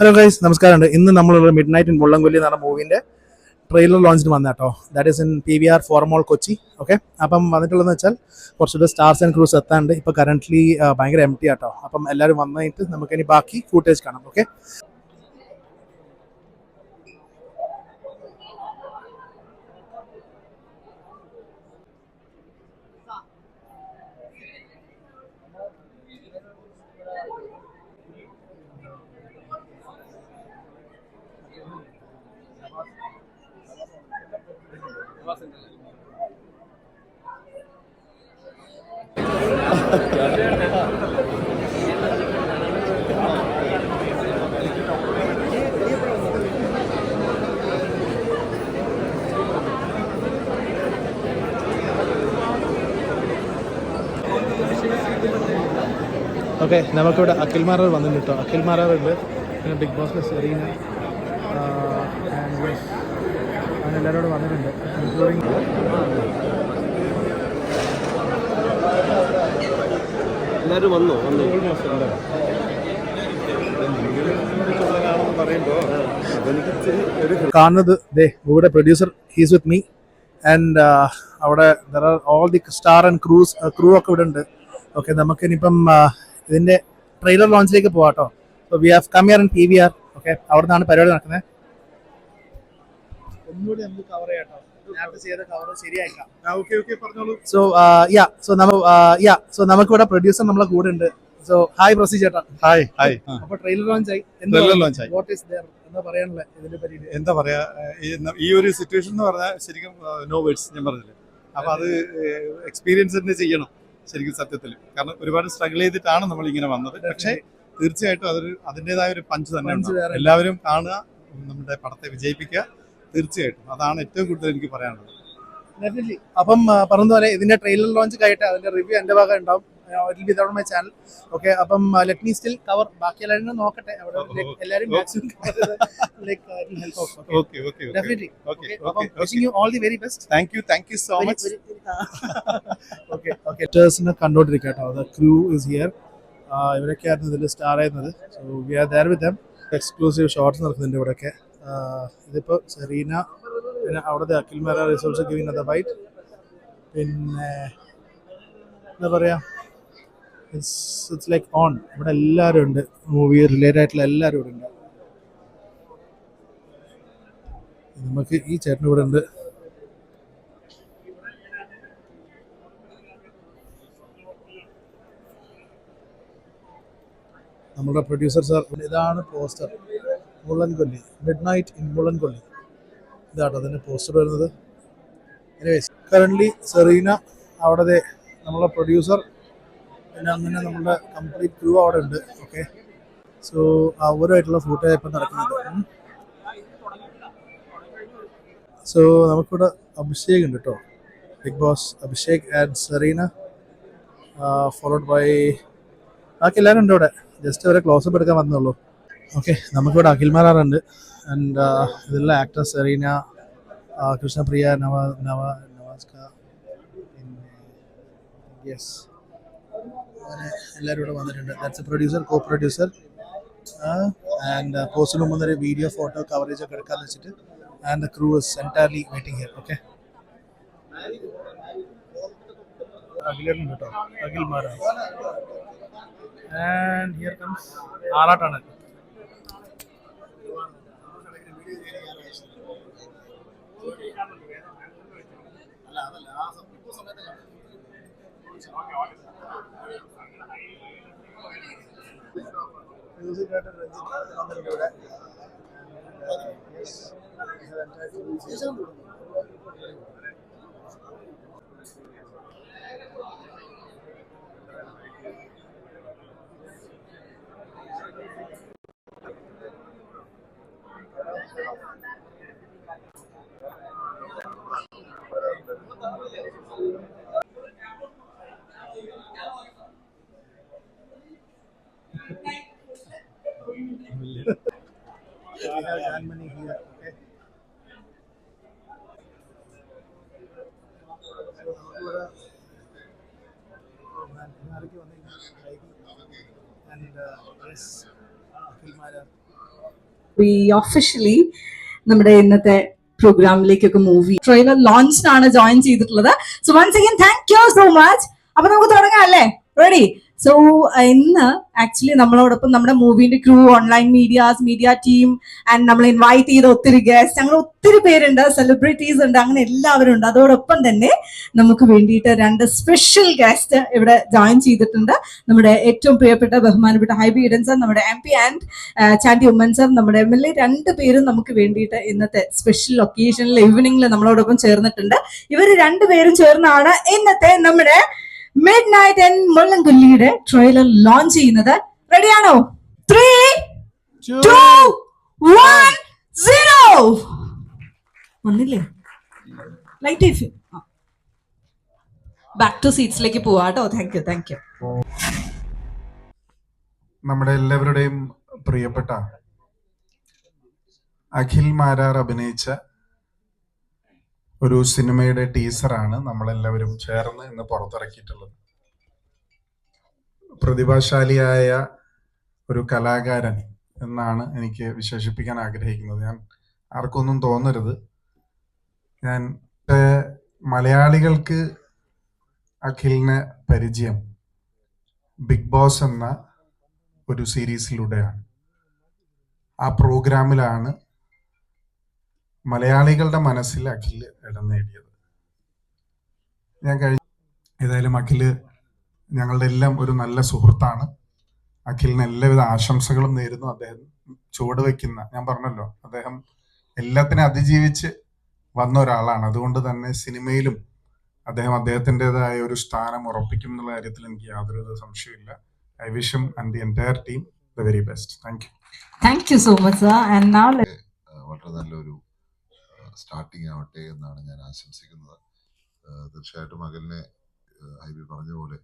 Hello guys, നമസ്കാരമുണ്ട്. ഇന്ന് നമ്മളുള്ള മിഡ് നൈറ്റ് ഇൻ മുള്ളൻകൊല്ലി എന്ന് പറഞ്ഞ മൂവിൻ്റെ ട്രെയിലർ ലോഞ്ചിന് വന്ന കേട്ടോ. That is in PVR Forum mall Kochi. Okay, അപ്പം വന്നിട്ടുള്ളതെന്ന് വെച്ചാൽ കുറച്ചുകൂടെ സ്റ്റാർസ് ആൻഡ് ക്രൂസ് എത്താണ്ട്. ഇപ്പോൾ കറൻ്റ്ലി ഭയങ്കര എംപ്റ്റി ആട്ടോ. അപ്പം എല്ലാവരും വന്നിട്ട് നമുക്കിനി ബാക്കി ഫൂട്ടേജ് കാണാം. ഓക്കെ, ഓക്കെ, നമുക്കിവിടെ അഖിൽ മാരാർ വന്നിട്ടുണ്ട് കേട്ടോ. അഖിൽ മാരാർ ഉണ്ട്, പിന്നെ ബിഗ് ബോസിലെ സെറീന, അങ്ങനെ എല്ലാവരോടും വന്നിട്ടുണ്ട്. ഇൻക്ലൂഡിങ് എല്ലാവരും വന്നോ? കാണുന്നത് ദേ ഇവിടെ producer he's with me and അവിടെ all the star and crew ഒക്കെ ഇവിടെ ഉണ്ട്. ഓക്കെ, നമുക്കിനിപ്പം ഇതിന്റെ ട്രെയിലർ ലോഞ്ചിലേക്ക് പോവാം കേട്ടോ. So we have come here in PVR. Okay, അവിടെ നിന്നാണ് പരിപാടി നടക്കുന്നത്. ഒന്നുകൂടി നമുക്ക് കവർ ചെയ്യാം കേട്ടോ. നേരത്തെ ചെയ്ത കവർ ശരിയാക്കാം. സോ നമുക്കിവിടെ പ്രൊഡ്യൂസർ നമ്മളെ കൂടെ ഉണ്ട്. സോ ഹായ് പ്രസി ചേട്ടാ. ഹായ്. അപ്പൊ ട്രെയിലർ ലോഞ്ച് ആയി. വാട്ട് ഈസ് ദേർ എന്താ പറയാനുള്ളത് ഇതിനെ പറ്റി? എന്താ പറയാ, ഈ ഒരു സിറ്റുവേഷൻ എന്ന് പറഞ്ഞാൽ ശരിക്കും നോ വേർഡ്സ് ഞാൻ പറഞ്ഞില്ലേ. അപ്പൊ അത് എക്സ്പീരിയൻസ് തന്നെ ചെയ്യണം ശരിക്കും സത്യത്തിൽ. കാരണം ഒരുപാട് സ്ട്രഗിൾ ചെയ്തിട്ടാണ് നമ്മൾ ഇങ്ങനെ വന്നത്. പക്ഷേ തീർച്ചയായിട്ടും അതൊരു അതിൻ്റെതായ ഒരു പഞ്ച് തന്നെ ഉണ്ടാവും. എല്ലാവരും കാണുക, നമ്മുടെ പടത്തെ വിജയിപ്പിക്കുക. തീർച്ചയായിട്ടും അതാണ് ഏറ്റവും കൂടുതൽ എനിക്ക് പറയാനുള്ളത്. അപ്പം പറഞ്ഞ പോലെ ഇതിന്റെ ട്രെയിലർ ലോഞ്ച് കഴിയട്ടെ, അതിന്റെ റിവ്യൂ എന്റെ ഭാഗം ഉണ്ടാവും. It will be there on my channel. Okay, അപ്പം let me still cover ബാക്കി എല്ലാവരും നോക്കട്ടെ. എല്ലാവരും maximum like it will help out. Okay. Definitely. Okay. Wishing you all the very best. Thank you so much. Okay. Actors-നെ കണ്ടോണ്ടിരിക്കുക കേട്ടോ. The crew is here. ഇവരൊക്കെയായിരുന്നു ഇതിൽ star ആയിരുന്നത്. So we are there with them. Exclusive shorts നടക്കുന്നുണ്ട് ഇവിടെയൊക്കെ. ഇതിപ്പോൾ Serena, പിന്നെ അവിടുത്തെ Akhil Marar is also giving another bite. പിന്നെ എന്താ പറയാ, ഇറ്റ്സ് ലൈക്ക് ഓൺ. ഇവിടെ എല്ലാവരും ഉണ്ട്, മൂവി റിലേറ്റഡ് ആയിട്ടുള്ള എല്ലാവരും ഇവിടെ ഉണ്ട്. നമുക്ക് ഈ ചേട്ടൻ ഇവിടെ ഉണ്ട്. നമ്മുടെ പ്രൊഡ്യൂസർ സാർ. ഇതാണ് poster, Mullankolli mid night in Mullankolli. ഇതാട്ടോ അതിൻ്റെ പോസ്റ്റർ വരുന്നത്. എനിവേസ് കറൻ്റ്ലി സെറീന അവിടെ, നമ്മളെ പ്രൊഡ്യൂസർ, പിന്നെ അങ്ങനെ നമ്മുടെ കംപ്ലീറ്റ് ക്രൂ അവിടെ ഉണ്ട്. ഓക്കെ, സോ അവരുമായിട്ടുള്ള ഫോട്ടോ ഇപ്പം നടക്കുന്നത്. സോ നമുക്കിവിടെ അഭിഷേക് ഉണ്ട് കേട്ടോ. Bigg Boss Abhishek and Serena, followed by ബാക്കി എല്ലാവരും ഉണ്ട് ഇവിടെ. ജസ്റ്റ് അവരെ ക്ലോസപ്പ് എടുക്കാൻ വന്നുള്ളൂ. ഓക്കെ, നമുക്കിവിടെ അഖിൽ മാരാർ ഉണ്ട്. ആൻഡ് ഇതിലുള്ള ആക്ടർ സെറീന, കൃഷ്ണപ്രിയ, നവാസ്ക, പിന്നെ യെസ്, അങ്ങനെ എല്ലാവരും ഇവിടെ വന്നിട്ടുണ്ട്. That's a producer, co producer. And പോസ്റ്റിന് മുമ്പ് ഒരു വീഡിയോ ഫോട്ടോ കവറേജ് ഒക്കെ എടുക്കാന്ന് വെച്ചിട്ട്. And the crew is entirely waiting here. Okay, അഖിലുണ്ട് കേട്ടോ, Akhil Marar. And here comes ആറാട്ടാണ്. മ്യൂസിക് ഡയറക്ടർ രഞ്ജിത്ത് വന്നിട്ടുണ്ട് ഇവിടെ. We have Janmani here. Okay. And yes, Akhil Marar. We officially നമ്മുടെ ഇന്നത്തെ പ്രോഗ്രാമിലേക്കൊക്കെ മൂവി ട്രെയിലർ ലോഞ്ചിനാണ് ജോയിൻ ചെയ്തിട്ടുള്ളത്. So once again thank you so much. അപ്പൊ നമുക്ക് തുടങ്ങാം അല്ലേ? റെഡി? സോ ഇന്ന് ആക്ച്വലി നമ്മളോടൊപ്പം നമ്മുടെ മൂവിന്റെ crew, online medias, media team and നമ്മൾ ഇൻവൈറ്റ് ചെയ്ത ഒത്തിരി ഗസ്റ്റ്, അങ്ങനെ ഒത്തിരി പേരുണ്ട്, സെലിബ്രിറ്റീസ് ഉണ്ട്, അങ്ങനെ എല്ലാവരും ഉണ്ട്. അതോടൊപ്പം തന്നെ നമുക്ക് വേണ്ടിയിട്ട് 2 സ്പെഷ്യൽ ഗസ്റ്റ് ഇവിടെ ജോയിൻ ചെയ്തിട്ടുണ്ട്. നമ്മുടെ ഏറ്റവും പ്രിയപ്പെട്ട ബഹുമാനപ്പെട്ട ഹൈബി ഈഡൻ സർ, നമ്മുടെ MP and Chandy Oommen sir, നമ്മുടെ MLA, 2 പേരും നമുക്ക് വേണ്ടിയിട്ട് ഇന്നത്തെ സ്പെഷ്യൽ ഒക്കേഷനിൽ ഈവനിങ്ങിൽ നമ്മളോടൊപ്പം ചേർന്നിട്ടുണ്ട്. ഇവർ 2 പേരും ചേർന്നാണ് ഇന്നത്തെ നമ്മുടെ മിഡ് നൈറ്റ് ആൻഡ് മുള്ളൻകൊല്ലിയുടെ ട്രെയിലർ ലോഞ്ച് ചെയ്യുന്നത്. റെഡിയാണോ? 3, 2, 1, 0. ഒന്നില്ലേ? ലൈറ്റ് ബാക്ക് ടു സീറ്റ്സിലേക്ക് പോവാട്ടോ. Thank you. നമ്മുടെ എല്ലാവരുടെയും പ്രിയപ്പെട്ട അഖിൽ മാരാർ അഭിനയിച്ച ഒരു സിനിമയുടെ ടീസറാണ് നമ്മളെല്ലാവരും ചേർന്ന് ഇന്ന് പുറത്തിറക്കിയിട്ടുള്ളത്. പ്രതിഭാശാലിയായ ഒരു കലാകാരൻ എന്നാണ് എനിക്ക് വിശേഷിപ്പിക്കാൻ ആഗ്രഹിക്കുന്നത്. ഞാൻ ആർക്കൊന്നും തോന്നരുത്, ഞാൻ മലയാളികൾക്ക് അഖിലിനെ പരിചയം ബിഗ് ബോസ് എന്ന ഒരു സീരീസിലൂടെയാണ്. ആ പ്രോഗ്രാമിലാണ് മലയാളികളുടെ മനസ്സിൽ അഖിൽ ഇടം നേടിയത്. ഏതായാലും അഖില് ഞങ്ങളുടെ എല്ലാം ഒരു നല്ല സുഹൃത്താണ്. അഖിലിന് എല്ലാവിധ ആശംസകളും നേരുന്നു. അദ്ദേഹം ചുവട് വയ്ക്കുന്ന, ഞാൻ പറഞ്ഞല്ലോ, അദ്ദേഹം എല്ലാത്തിനും അതിജീവിച്ച് വന്ന ഒരാളാണ്. അതുകൊണ്ട് തന്നെ സിനിമയിലും അദ്ദേഹത്തിൻ്റെതായ ഒരു സ്ഥാനം ഉറപ്പിക്കും എന്നുള്ള കാര്യത്തിൽ എനിക്ക് യാതൊരു സംശയമില്ല. I wish him and the entire team the very best. Thank you. Thank you so much, sir. And now വളരെ നല്ലൊരു സ്റ്റാർട്ടിങ് ആവട്ടെ എന്നാണ് ഞാൻ ആശംസിക്കുന്നത്. തീർച്ചയായിട്ടും അഖിലിനെ ഹൈബി പറഞ്ഞ പോലെ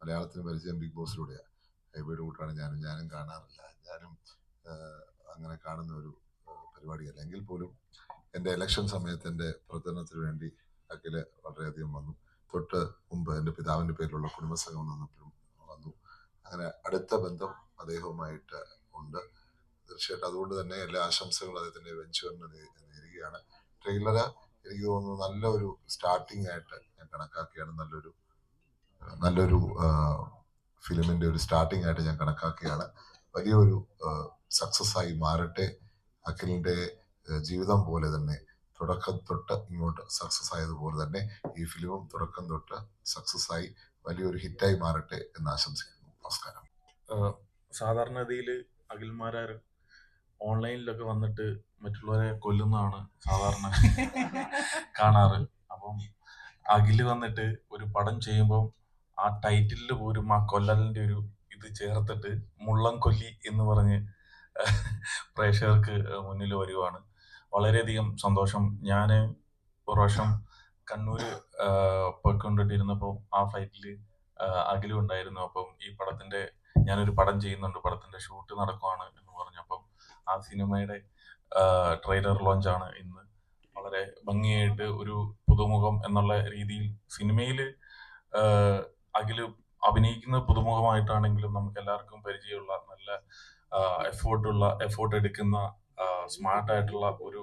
മലയാളത്തിന് പരിചയം ബിഗ് ബോസിലൂടെയാണ്. ഹൈബിയുടെ കൂട്ടാണ് ഞാനും കാണാറില്ല. ഞാനും അങ്ങനെ കാണുന്ന ഒരു പരിപാടിയല്ല. എങ്കിൽ പോലും എൻ്റെ ഇലക്ഷൻ സമയത്ത് എൻ്റെ പ്രചരണത്തിന് വേണ്ടി അഖില് വളരെയധികം വന്നു. തൊട്ട് മുമ്പ് എൻ്റെ പിതാവിൻ്റെ പേരിലുള്ള കുടുംബസംഘം വന്നപ്പോഴും വന്നു. അങ്ങനെ അടുത്ത ബന്ധം അദ്ദേഹവുമായിട്ട് ഉണ്ട്. തീർച്ചയായിട്ടും അതുകൊണ്ട് തന്നെ എല്ലാ ആശംസകളും അദ്ദേഹത്തിൻ്റെ വെഞ്ചറിന് നേരുകയാണ്. ട്രെയിലർ എനിക്ക് തോന്നുന്നു നല്ലൊരു സ്റ്റാർട്ടിംഗ് ആയിട്ട് ഞാൻ കണക്കാക്കുകയാണ്. നല്ലൊരു ഫിലിമിൻ്റെ ഒരു സ്റ്റാർട്ടിംഗ് ആയിട്ട് ഞാൻ കണക്കാക്കുകയാണ്. വലിയൊരു സക്സസ് ആയി മാറട്ടെ. അഖിലിൻ്റെ ജീവിതം പോലെ തന്നെ തുടക്കം തൊട്ട് ഇങ്ങോട്ട് സക്സസ് ആയതുപോലെ തന്നെ ഈ ഫിലിമും തുടക്കം തൊട്ട് സക്സസ് ആയി വലിയൊരു ഹിറ്റായി മാറട്ടെ എന്ന് ആശംസിക്കുന്നു. നമസ്കാരം. സാധാരണഗതിയിൽ അഖിൽമാരാർ ഓൺലൈനിലൊക്കെ വന്നിട്ട് മറ്റുള്ളവരെ കൊല്ലുന്നതാണ് സാധാരണ കാണാറ്. അപ്പം അഖില് വന്നിട്ട് ഒരു പടം ചെയ്യുമ്പം ആ ടൈറ്റിലിൽ പോലും ആ കൊല്ലലിൻ്റെ ഒരു ഇത് ചേർത്തിട്ട് മുള്ളൻകൊല്ലി എന്ന് പറഞ്ഞ് പ്രേക്ഷകർക്ക് മുന്നിൽ വരുവാണ്. വളരെയധികം സന്തോഷം. ഞാൻ ഒരു പ്രാവശ്യം കണ്ണൂർ പോയിക്കൊണ്ടിട്ടിരുന്നപ്പോൾ ആ ഫ്ലൈറ്റിൽ അഖിലും ഉണ്ടായിരുന്നു. അപ്പം ഈ പടത്തിൻ്റെ ഞാനൊരു പടം ചെയ്യുന്നുണ്ട്, പടത്തിൻ്റെ ഷൂട്ട് നടക്കുവാണ് എന്ന് പറഞ്ഞു. അപ്പം ആ സിനിമയുടെ ട്രെയിലർ ലോഞ്ചാണ് ഇന്ന്. വളരെ ഭംഗിയായിട്ട് ഒരു പുതുമുഖം എന്നുള്ള രീതിയിൽ സിനിമയിൽ അഖില് അഭിനയിക്കുന്ന പുതുമുഖമായിട്ടാണെങ്കിലും നമുക്ക് എല്ലാവർക്കും പരിചയമുള്ള നല്ല എഫോർട്ട് എടുക്കുന്ന സ്മാർട്ടായിട്ടുള്ള ഒരു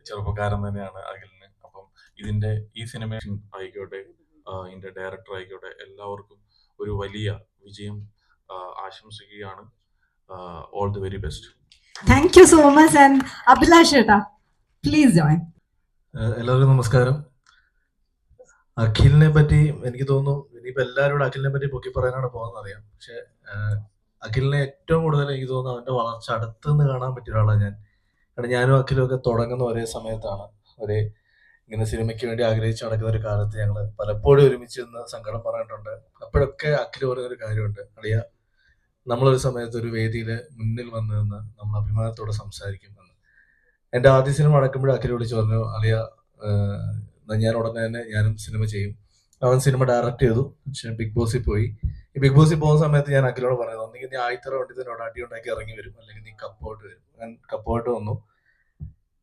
ചെറുപ്പക്കാരൻ തന്നെയാണ് അഖിലിന്. അപ്പം ഈ സിനിമ ആയിക്കോട്ടെ, ഇതിന്റെ ഡയറക്ടർ ആയിക്കോട്ടെ, എല്ലാവർക്കും ഒരു വലിയ വിജയം ആശംസിക്കുകയാണ്. All the very best. Thank you so much. And Abhilash Sheta, please join. എല്ലാവർക്കും നമസ്കാരം. അഖിലിനെ പറ്റി എനിക്ക് തോന്നുന്നു ഇനിയിപ്പോൾ എല്ലാവരോടും അഖിലിനെ പറ്റി പൊക്കി പറയാനാണ് പോകുന്നത് അറിയാം. പക്ഷെ അഖിലിനെ ഏറ്റവും കൂടുതൽ എനിക്ക് തോന്നുന്നു അവൻ്റെ വളർച്ച അടുത്തുനിന്ന് കാണാൻ പറ്റിയ ഒരാളാണ് ഞാൻ. കാരണം ഞാനും അഖിലും ഒക്കെ തുടങ്ങുന്ന ഒരേ സമയത്താണ്. ഇങ്ങനെ സിനിമയ്ക്ക് വേണ്ടി ആഗ്രഹിച്ച് നടക്കുന്ന ഒരു കാലത്ത് ഞങ്ങൾ പലപ്പോഴും ഒരുമിച്ച് നിന്ന് സങ്കടം പറഞ്ഞിട്ടുണ്ട്. അപ്പോഴൊക്കെ അഖില് പറയുന്നൊരു കാര്യമുണ്ട്, അളിയ നമ്മളൊരു സമയത്ത് ഒരു വേദിയിൽ മുന്നിൽ വന്ന് നിന്ന് നമ്മൾ അഭിമാനത്തോടെ സംസാരിക്കുമെന്ന്. എൻ്റെ ആദ്യ സിനിമ നടക്കുമ്പോഴും അഖില് വിളിച്ച് പറഞ്ഞു, അളിയ ഞാൻ ഉടനെ തന്നെ ഞാനും സിനിമ ചെയ്യും. അവൻ സിനിമ ഡയറക്റ്റ് ചെയ്തു. പക്ഷേ ബിഗ് ബോസിൽ പോയി. ഈ ബിഗ് ബോസിൽ പോകുന്ന സമയത്ത് ഞാൻ അഖിലോട് പറയുന്നത്, ഒന്നെങ്കിൽ നീ ആയിത്തറ വണ്ടി തന്നെ അടി ഉണ്ടാക്കി ഇറങ്ങി വരും, അല്ലെങ്കിൽ നീ കപ്പോട്ട് വരും. ഞാൻ കപ്പോട്ട് വന്നു.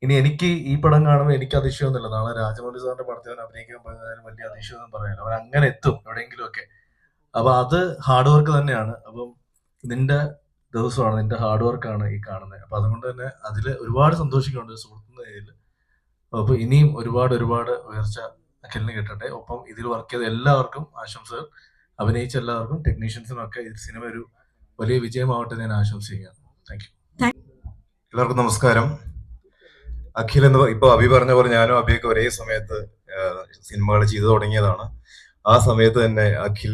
ഇനി എനിക്ക് ഈ പടം കാണുമ്പോൾ എനിക്ക് അതിശയമൊന്നുമില്ല. നാളെ രാജമൗലി സാറിന്റെ പടത്തിൽ അഭിനയിക്കാൻ പറയുന്നതിന് വലിയ അതിശയമൊന്നും പറയാനില്ല. അവൻ അങ്ങനെ എത്തും എവിടെയെങ്കിലും ഒക്കെ. അപ്പൊ അത് ഹാർഡ് വർക്ക് തന്നെയാണ്. അപ്പം നിന്റെ ദിവസമാണ്, എൻ്റെ ഹാർഡ് വർക്കാണ് ഈ കാണുന്നത്. അപ്പോൾ അതുകൊണ്ട് തന്നെ അതിൽ ഒരുപാട് സന്തോഷിക്കുന്നുണ്ട് സുഹൃത്തുന്ന രീതിയിൽ. അപ്പോൾ ഇനിയും ഒരുപാട് ഉയർച്ച അഖിലിന് കിട്ടട്ടെ. ഒപ്പം ഇതിൽ വർക്ക് ചെയ്ത എല്ലാവർക്കും ആശംസകൾ, അഭിനയിച്ച എല്ലാവർക്കും, ടെക്നീഷ്യൻസിനും ഒക്കെ ഈ സിനിമ ഒരു വലിയ വിജയമാവട്ടെ ഞാൻ ആശംസിക്കുകയാണ്. Thank you. എല്ലാവർക്കും നമസ്കാരം. അഖിൽ എന്ന് ഇപ്പൊ അഭി പറഞ്ഞ പോലെ ഞാനും അഭിയൊക്കെ ഒരേ സമയത്ത് സിനിമകൾ ചെയ്തു തുടങ്ങിയതാണ്. ആ സമയത്ത് തന്നെ അഖിൽ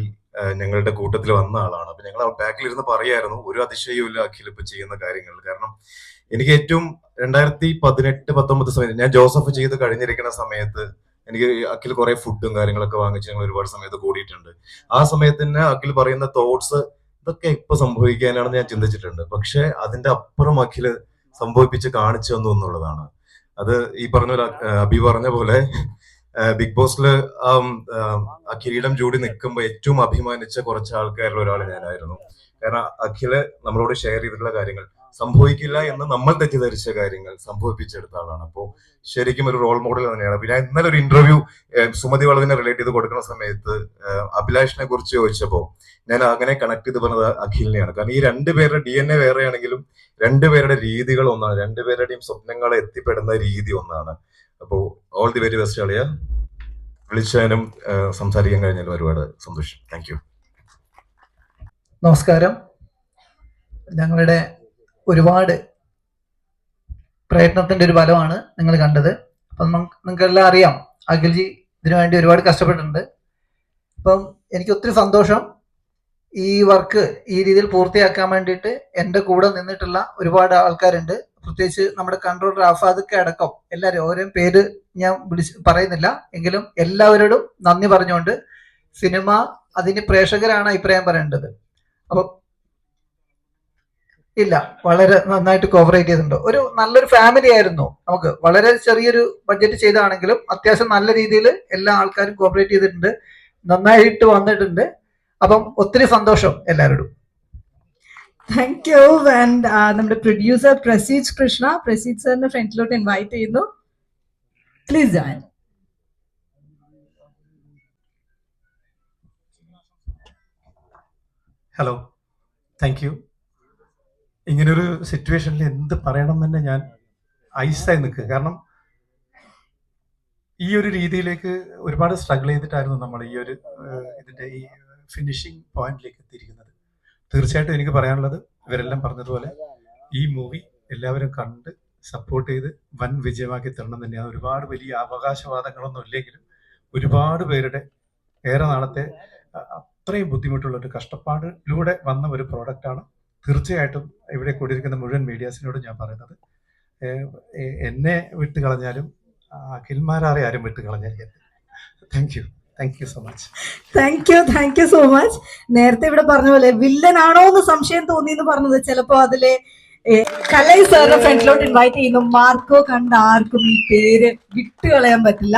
ഞങ്ങളുടെ കൂട്ടത്തിൽ വന്ന ആളാണ്. അപ്പൊ ഞങ്ങൾ ബാക്കിൽ ഇരുന്ന് പറയായിരുന്നു, ഒരു അതിശയവും ഇല്ല അഖിൽ ഇപ്പൊ ചെയ്യുന്ന കാര്യങ്ങൾ. കാരണം എനിക്ക് ഏറ്റവും 2018-19 സമയത്ത് ഞാൻ ജോസഫ് ചെയ്ത് കഴിഞ്ഞിരിക്കുന്ന സമയത്ത് എനിക്ക് അഖിൽ കുറെ ഫുഡും കാര്യങ്ങളൊക്കെ വാങ്ങിച്ച് ഞങ്ങൾ ഒരുപാട് സമയത്ത് കൂടിയിട്ടുണ്ട്. ആ സമയത്ത് തന്നെ അഖിൽ പറയുന്ന തോട്ട്സ് ഇതൊക്കെ ഇപ്പൊ സംഭവിക്കാനാണെന്ന് ഞാൻ ചിന്തിച്ചിട്ടുണ്ട്. പക്ഷെ അതിന്റെ അപ്പുറം അഖില് സംഭവിപ്പിച്ച് കാണിച്ചു തന്നു എന്നുള്ളതാണ്. അത് ഈ പറഞ്ഞ പോലെ അഭി പറഞ്ഞ പോലെ ബിഗ് ബോസില് ആ കിരീടം ചൂടി നിൽക്കുമ്പോൾ ഏറ്റവും അഭിമാനിച്ച കുറച്ച് ആൾക്കാരിൽ ഒരാൾ ഞാനായിരുന്നു. കാരണം അഖില് നമ്മളോട് ഷെയർ ചെയ്തിട്ടുള്ള കാര്യങ്ങൾ സംഭവിക്കില്ല എന്ന് നമ്മൾ തെറ്റിദ്ധരിച്ച കാര്യങ്ങൾ സംഭവിപ്പിച്ചെടുത്ത ആളാണ്. അപ്പോൾ ശരിക്കും ഒരു റോൾ മോഡൽ തന്നെയാണ്. പിന്നെ ഇന്നലെ ഒരു ഇന്റർവ്യൂ സുമതി വളവിനെ റിലേറ്റ് ചെയ്ത് കൊടുക്കുന്ന സമയത്ത് അഭിലാഷിനെ കുറിച്ച് ചോദിച്ചപ്പോൾ ഞാൻ അങ്ങനെ കണക്ട് ചെയ്ത് പറഞ്ഞത് അഖിലിനെയാണ്. കാരണം ഈ രണ്ടുപേരുടെ DNA വേറെയാണെങ്കിലും രണ്ടുപേരുടെ രീതികൾ ഒന്നാണ്, രണ്ടുപേരുടെയും സ്വപ്നങ്ങളെ എത്തിപ്പെടുന്ന രീതി ഒന്നാണ്. അപ്പോൾ ഓൾ ദി വെരി ബെസ്റ്റ് അളിയ. വിളിച്ചാലും സംസാരിക്കാൻ കഴിഞ്ഞാലും ഒരുപാട് സന്തോഷം. Thank you. നമസ്കാരം. ഞങ്ങളുടെ ഒരുപാട് പ്രയത്നത്തിന്റെ ഒരു ഫലമാണ് നിങ്ങൾ കണ്ടത്. അപ്പം നിങ്ങൾക്കെല്ലാം അറിയാം, അഖിൽജി ഇതിനു വേണ്ടി ഒരുപാട് കഷ്ടപ്പെട്ടിട്ടുണ്ട്. അപ്പം എനിക്ക് ഒത്തിരി സന്തോഷം, ഈ വർക്ക് ഈ രീതിയിൽ പൂർത്തിയാക്കാൻ വേണ്ടിയിട്ട് എൻ്റെ കൂടെ നിന്നിട്ടുള്ള ഒരുപാട് ആൾക്കാരുണ്ട്. പ്രത്യേകിച്ച് നമ്മുടെ കൺട്രോളർ ആഫാദൊക്കെ അടക്കം എല്ലാവരും, ഓരോ പേര് ഞാൻ പറയുന്നില്ല, എങ്കിലും എല്ലാവരോടും നന്ദി പറഞ്ഞുകൊണ്ട് സിനിമ അതിന് പ്രേക്ഷകരാണ് അഭിപ്രായം പറയേണ്ടത്. അപ്പം ഇല്ല, വളരെ നന്നായിട്ട് കോപ്പറേറ്റ് ചെയ്തിട്ടുണ്ട്. ഒരു നല്ലൊരു ഫാമിലി ആയിരുന്നു. നമുക്ക് വളരെ ചെറിയൊരു ബഡ്ജറ്റ് ചെയ്താണെങ്കിലും അത്യാവശ്യം നല്ല രീതിയിൽ എല്ലാ ആൾക്കാരും കോപ്പറേറ്റ് ചെയ്തിട്ടുണ്ട്, നന്നായിട്ട് വന്നിട്ടുണ്ട്. അപ്പം ഒത്തിരി സന്തോഷം എല്ലാവരോടും. Thank you. ആൻഡ് നമ്മുടെ പ്രൊഡ്യൂസർ പ്രസീജ് കൃഷ്ണ, പ്രസീജ് സാറിനെ ഫ്രണ്ടിലോട്ട് ഇൻവൈറ്റ് ചെയ്യുന്നു. Please join. Hello, thank you. ഇങ്ങനൊരു സിറ്റുവേഷനിൽ എന്ത് പറയണം തന്നെ ഞാൻ ഐസായി നിൽക്കുക. കാരണം ഈ ഒരു രീതിയിലേക്ക് ഒരുപാട് സ്ട്രഗിൾ ചെയ്തിട്ടായിരുന്നു നമ്മൾ ഈ ഒരു ഇതിൻ്റെ ഈ ഫിനിഷിംഗ് പോയിന്റിലേക്ക് എത്തിയിരിക്കുന്നത്. തീർച്ചയായിട്ടും എനിക്ക് പറയാനുള്ളത് ഇവരെല്ലാം പറഞ്ഞതുപോലെ ഈ മൂവി എല്ലാവരും കണ്ട് സപ്പോർട്ട് ചെയ്ത് വൻ വിജയമാക്കി തരണം തന്നെയാണ്. ഒരുപാട് വലിയ അവകാശവാദങ്ങളൊന്നും ഇല്ലെങ്കിലും ഒരുപാട് പേരുടെ ഏറെ നാളത്തെ അത്രയും ബുദ്ധിമുട്ടുള്ള ഒരു കഷ്ടപ്പാടിലൂടെ വന്ന ഒരു പ്രോഡക്റ്റാണ്. തീർച്ചയായിട്ടും ഇവിടെ കൂടിയിരിക്കുന്ന മുഴുവൻ മീഡിയാസിനോടും ഞാൻ പറയുന്നത്, എന്നെ വിട്ട് കളഞ്ഞാലും അഖിൽമാരെ ആരും വിട്ട് കളഞ്ഞാൽ. Thank you so much. Thank you so much. നേരത്തെ ഇവിടെ പറഞ്ഞ പോലെ വില്ലനാണോ എന്ന് സംശയം തോന്നി എന്ന് പറഞ്ഞത്, ചിലപ്പോ അതിലെ കലൈ സാറിനെ ഫ്രണ്ടിലോട്ട് ഇൻവൈറ്റ് ചെയ്യുന്നു. മാർക്കോ കണ്ട ആർക്കും ഈ പേര് വിട്ടുകളയാൻ പറ്റില്ല.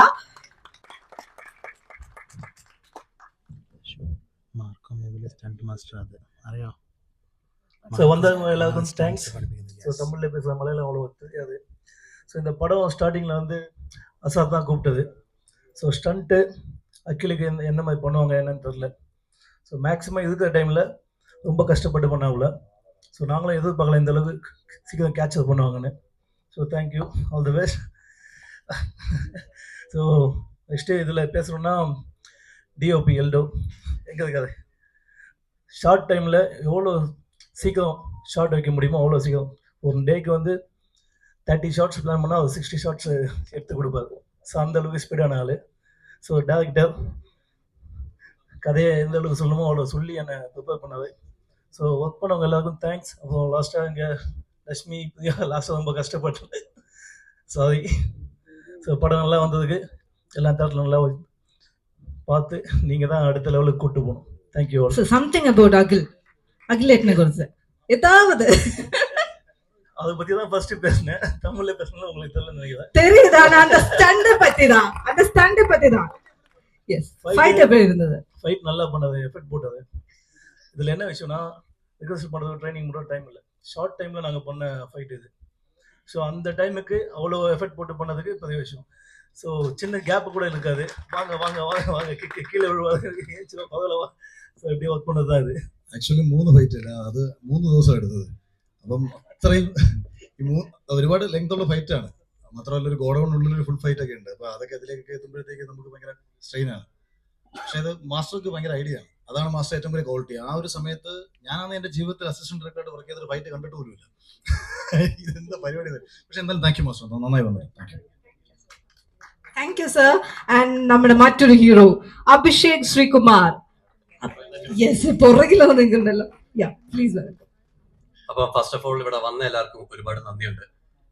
ஸோ வந்தவங்க எல்லாருக்கும் தேங்க்ஸ். ஸோ தமிழில் பேசுகிற மலையாளம் அவ்வளோ தெரியாது. ஸோ இந்த படம் ஸ்டார்டிங்கில் வந்து அசாத் தான் கூப்பிட்டது. ஸோ ஸ்டண்ட்டு அக்கிலுக்கு என்ன மாதிரி பண்ணுவாங்க என்னன்னு தெரில. ஸோ மேக்ஸிமம் இருக்கிற டைமில் ரொம்ப கஷ்டப்பட்டு பண்ணாங்கள. ஸோ நாங்களும் எதிர்பார்க்கல இந்த அளவுக்கு சீக்கிரம் கேட்சப் பண்ணுவாங்கன்னு. So thank you, all the best. So next இதில் பேசணுன்னா டிஓபி எல்டோ எங்கே இருக்காது. ஷார்ட் டைமில் எவ்வளோ சீக்கிரம் ஷார்ட் வைக்க முடியுமோ அவ்வளோ சீக்கிரம். ஒரு டேக்கு வந்து 30 ஷார்ட்ஸ் பிளான் பண்ணால் அவர் 60 ஷார்ட்ஸ் எடுத்து கொடுப்பாரு. ஸோ அந்த அளவுக்கு ஸ்பீடான ஆள். ஸோ டேரக்டர் கதையை எந்த அளவுக்கு சொல்லணுமோ அவ்வளோ சொல்லி என்னை ப்ரிப்பேர் பண்ணாது. ஸோ ஒர்க் பண்ணவங்க எல்லாருக்கும் தேங்க்ஸ். அப்புறம் லாஸ்ட்டாக இங்கே லக்ஷ்மி பிரியா லாஸ்ட்டாக ரொம்ப கஷ்டப்பட்டேன், சாரி. ஸோ படம் நல்லா வந்ததுக்கு எல்லா தேட்டரில் நல்லா பார்த்து நீங்கள் தான் அடுத்த லெவலுக்கு கூப்பிட்டு போகணும். தேங்க்யூ. സംതിങ് അബൌട്ട് അഖിലേട്ടനെ കുറിച്ച് ஏதாவது அதை பத்தி தான் ஃபர்ஸ்ட் பேசினேன். தமிழ்ல பேசணும் உங்களுக்கு தெரியல நினைக்கிறேன். தெரியுதா? அந்த ஸ்டண்ட் பத்தி தான். எஸ், ஃபைட் எப்படி இருந்தது? ஃபைட் நல்லா பண்ணது, எஃபெக்ட் போட்டது. இதுல என்ன விஷயம்னா, ரிஹர்சல் பண்றது ட்ரைனிங் கூட டைம் இல்லை. ஷார்ட் டைம்ல நாங்க பண்ண ஃபைட் இது. ஸோ அந்த டைமுக்கு அவ்வளோ எஃபெக்ட் போட்டு பண்ணதுக்கு பெரிய விஷயம். ஸோ சின்ன கேப் கூட இருக்காது. வாங்க வாங்க வாங்க வாங்க கீழே விழுவாங்க, முதல்ல வா. ஸோ இப்படி ஒர்க் பண்ணது தான் இது. ആക്ച്വലി 3 ഫൈറ്റ് അല്ല, അത് 3 ദിവസം എടുത്തത്. അപ്പം അത്രയും ഒരുപാട് ലെങ്ത് ഉള്ള ഫൈറ്റ് ആണ്. മാത്രമല്ല ഒരു ഗോഡൌണിനുള്ളിൽ ഒരു ഫുൾ ഫൈറ്റ് ഒക്കെ ഉണ്ട്. അപ്പൊ അതൊക്കെ അതിലേക്ക് എത്തുമ്പോഴത്തേക്ക് നമുക്ക് ഭയങ്കര സ്ട്രെയിൻ ആണ്. പക്ഷെ അത് മാസ്റ്റർക്ക് ഭയങ്കര ഐഡിയ ആണ്. അതാണ് മാസ്റ്റർ ഏറ്റവും വലിയ ക്വാളിറ്റി. ആ ഒരു സമയത്ത് ഞാനാണ് എന്റെ ജീവിതത്തിൽ അസിസ്റ്റന്റ് ഡയറക്ടറായിട്ട് വർക്ക് ചെയ്തൊരു ഫൈറ്റ് കണ്ടിട്ട് പോലുമില്ല. ഇതെന്താ പരിപാടി. പക്ഷെ എന്തായാലും താങ്ക് യു മാസ്റ്റർ, നന്നായി വന്നത്. Thank you. Thank you sir. And നമ്മുടെ മറ്റൊരു ഹീറോ അഭിഷേക് ശ്രീകുമാർ. യെസ്, പുറകിലോ നിൽക്കുന്നുണ്ടല്ലോ. Ya please welcome. അപ്പൊ ഫസ്റ്റ് ഓഫ് ഓൾ ഇവിടെ വന്ന എല്ലാവർക്കും ഒരുപാട് നന്ദിയുണ്ട്.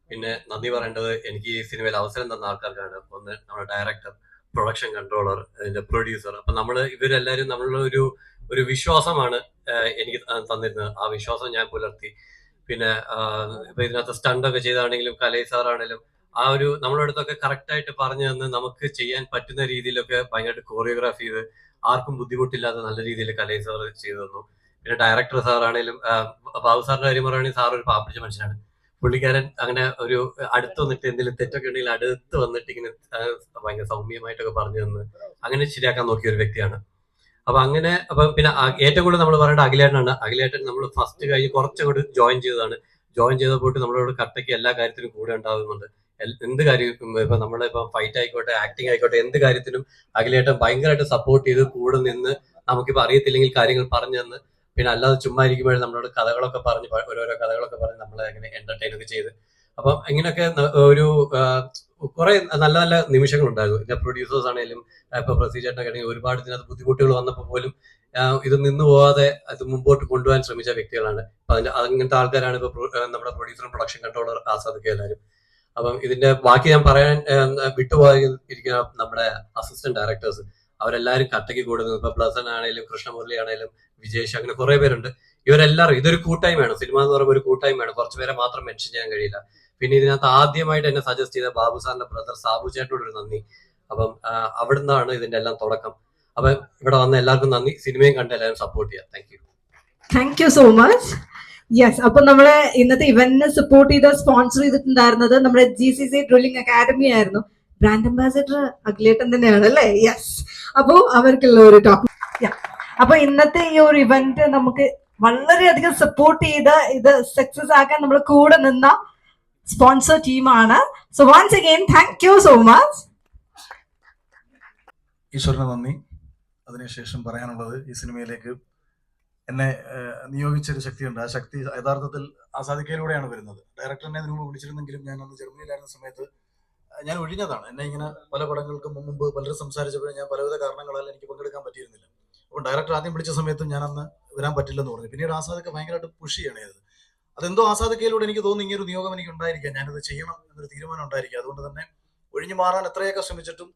പിന്നെ നന്ദി പറയേണ്ടത് എനിക്ക് ഈ സിനിമയിൽ അവസരം തന്ന ആൾക്കാർക്കാണ്. ഒന്ന് നമ്മുടെ ഡയറക്ടർ, പ്രൊഡക്ഷൻ കൺട്രോളർ, അതിന്റെ പ്രൊഡ്യൂസർ. അപ്പൊ ഇവരെല്ലാവരും നമ്മളുടെ ഒരു വിശ്വാസമാണ് എനിക്ക് തന്നിരുന്നത്. ആ വിശ്വാസം ഞാൻ പുലർത്തി. പിന്നെ ഇപ്പൊ ഇതിനകത്ത് സ്റ്റണ്ടൊക്കെ ചെയ്താണെങ്കിലും കലൈ സാറാണെങ്കിലും നമ്മളുടെ അടുത്തൊക്കെ കറക്റ്റ് ആയിട്ട് പറഞ്ഞു തന്ന് നമുക്ക് ചെയ്യാൻ പറ്റുന്ന രീതിയിലൊക്കെ ഭയങ്കരമായിട്ട് കോറിയോഗ്രാഫ് ചെയ്ത് ആർക്കും ബുദ്ധിമുട്ടില്ലാതെ നല്ല രീതിയിൽ കലൈ സാർ ചെയ്തു തന്നു. പിന്നെ ഡയറക്ടർ സാറാണേലും ബാബു സാറിന്റെ കാര്യം പറയുകയാണെങ്കിൽ സാർ ഒരു പാപ്പിച്ച മനുഷ്യനാണ്. പുള്ളിക്കാരൻ അങ്ങനെ ഒരു അടുത്ത് വന്നിട്ട് എന്തെങ്കിലും തെറ്റൊക്കെ ഉണ്ടെങ്കിൽ അടുത്ത് വന്നിട്ട് ഇങ്ങനെ ഭയങ്കര സൗമ്യമായിട്ടൊക്കെ പറഞ്ഞു തന്ന് അങ്ങനെ ശരിയാക്കാൻ നോക്കിയ ഒരു വ്യക്തിയാണ്. അപ്പൊ പിന്നെ ഏറ്റവും കൂടുതൽ നമ്മൾ പറയേണ്ട അഖിലേട്ടനാണ്. അഖിലേട്ടൻ നമ്മൾ ഫസ്റ്റ് കഴിഞ്ഞ് കുറച്ചങ്ങോട്ട് ജോയിൻ ചെയ്തതാണ്. ജോയിൻ ചെയ്തപ്പോട്ട് നമ്മളോട് കട്ടയ്ക്ക് എല്ലാ കാര്യത്തിലും കൂടെ ഉണ്ടാകുന്നുണ്ട്. എന്ത് കാര്യം ഇപ്പൊ നമ്മളിപ്പോ ഫൈറ്റ് ആയിക്കോട്ടെ, ആക്ടിങ് ആയിക്കോട്ടെ, എന്ത് കാര്യത്തിനും അഖിലേട്ടൻ ഭയങ്കരമായിട്ട് സപ്പോർട്ട് ചെയ്ത് കൂടെ നിന്ന് നമുക്കിപ്പോ അറിയത്തില്ലെങ്കിൽ കാര്യങ്ങൾ പറഞ്ഞു തന്ന്, പിന്നെ അല്ലാതെ ചുമ്മാ ഇരിക്കുമ്പോഴും നമ്മളോട് കഥകളൊക്കെ പറഞ്ഞ് ഓരോരോ കഥകളൊക്കെ പറഞ്ഞ് നമ്മളെ അങ്ങനെ എന്റർടൈൻ ഒക്കെ ചെയ്ത് അപ്പം ഇങ്ങനെയൊക്കെ ഒരു കുറെ നല്ല നല്ല നിമിഷങ്ങൾ ഉണ്ടായിരുന്നു. ഇതിന്റെ പ്രൊഡ്യൂസേഴ്സ് ആണെങ്കിലും ഇപ്പൊ പ്രൊസീജിയറിനൊക്കെ ആണെങ്കിൽ ഒരുപാട് ഇതിനകത്ത് ബുദ്ധിമുട്ടുകൾ വന്നപ്പോൾ പോലും ഇത് നിന്നു പോവാതെ അത് മുമ്പോട്ട് കൊണ്ടുപോകാൻ ശ്രമിച്ച വ്യക്തികളാണ്. അപ്പൊ അങ്ങനത്തെ ആൾക്കാരാണ് ഇപ്പൊ നമ്മുടെ പ്രൊഡ്യൂസറും പ്രൊഡക്ഷൻ കൺട്രോളർ ആസാദൊക്കെ എല്ലാവരും. അപ്പം ഇതിന്റെ ബാക്കി ഞാൻ പറയാൻ വിട്ടുപോയിരിക്കുന്ന നമ്മുടെ അസിസ്റ്റന്റ് ഡയറക്ടേഴ്സ്, അവരെല്ലാവരും കട്ടയ്ക്ക് കൂടുന്നത്. ഇപ്പൊ ബ്ലസൻ ആണെങ്കിലും കൃഷ്ണമുരളി ആണെങ്കിലും വിജേഷ്, അങ്ങനെ കുറെ പേരുണ്ട്. ഇവരെല്ലാവരും ഇതൊരു കൂട്ടായ്മയാണ്. സിനിമ എന്ന് പറയുമ്പോൾ ഒരു കൂട്ടായ്മയാണ്. കുറച്ചുപേരെ മാത്രം മെൻഷൻ ചെയ്യാൻ കഴിയില്ല. പിന്നെ ഇതിനകത്ത് ആദ്യമായിട്ട് എന്നെ സജസ്റ്റ് ചെയ്ത ബാബു സാറിന്റെ ബ്രദർ സാബു ചേട്ടനോട് ഒരു നന്ദി. അപ്പം അവിടുന്നാണ് ഇതിന്റെ എല്ലാം തുടക്കം. അപ്പൊ ഇവിടെ വന്ന എല്ലാവർക്കും നന്ദി. സിനിമയും കണ്ട് എല്ലാവരും സപ്പോർട്ട് ചെയ്യാം. Thank you. Thank you so much. Yes, അപ്പൊ നമ്മളെ ഇന്നത്തെ ഇവന്റിനെ സപ്പോർട്ട് ചെയ്ത് സ്പോൺസർ ചെയ്തിട്ടുണ്ടായിരുന്നത് നമ്മുടെ GCC ഡ്രില്ലിംഗ് അക്കാദമി ആയിരുന്നു. ബ്രാൻഡ് അംബാസിഡർ അഖിലേട്ടൻ തന്നെയാണ് അല്ലേ? യെസ്. അപ്പൊ അവർക്കുള്ള ഒരു ടോക്ക്. അപ്പൊ ഇന്നത്തെ ഈ ഒരു ഇവന്റ് നമുക്ക് വളരെയധികം സപ്പോർട്ട് ചെയ്ത് ഇത് സക്സസ് ആക്കാൻ നമ്മൾ കൂടെ നിന്ന സ്പോൺസർ ടീമാണ്. So once again thank you so much. ഈശ്വരന് നന്ദി. അതിനുശേഷം പറയാനുള്ളത്, ഈ സിനിമയിലേക്ക് എന്നെ നിയോഗിച്ചൊരു ശക്തിയുണ്ട്. ആ ശക്തി യഥാർത്ഥത്തിൽ ആസാദിക്കയിലൂടെയാണ് വരുന്നത്. ഡയറക്ടറിനെ ഇതിനു മുമ്പ് വിളിച്ചിരുന്നെങ്കിലും ഞാൻ അന്ന് ജർമ്മനിയിലായിരുന്ന സമയത്ത് ഞാൻ ഒഴിഞ്ഞതാണ്. എന്നെ ഇങ്ങനെ പല പടങ്ങൾക്കും മുമ്പ് പലരും സംസാരിച്ചപ്പോഴും ഞാൻ പലവിധ കാരണങ്ങളാൽ എനിക്ക് പങ്കെടുക്കാൻ പറ്റിയിരുന്നില്ല. അപ്പോൾ ഡയറക്ടർ ആദ്യം വിളിച്ച സമയത്തും ഞാൻ അന്ന് വരാൻ പറ്റില്ലെന്ന് പറഞ്ഞു. പിന്നീട് ആസാദൊക്കെ ഭയങ്കരമായിട്ട് പുഷ് ചെയ്യണേ അത്. അതെന്തോ ആസാദിക്കയിലൂടെ എനിക്ക് തോന്നുന്നു ഇങ്ങനെ ഒരു നിയോഗം എനിക്ക് ഉണ്ടായിരിക്കാം, ഞാനിത് ചെയ്യണം എന്നൊരു തീരുമാനം ഉണ്ടായിരിക്കും. അതുകൊണ്ട് തന്നെ ഒഴിഞ്ഞു മാറാൻ എത്രയൊക്കെ ശ്രമിച്ചിട്ടും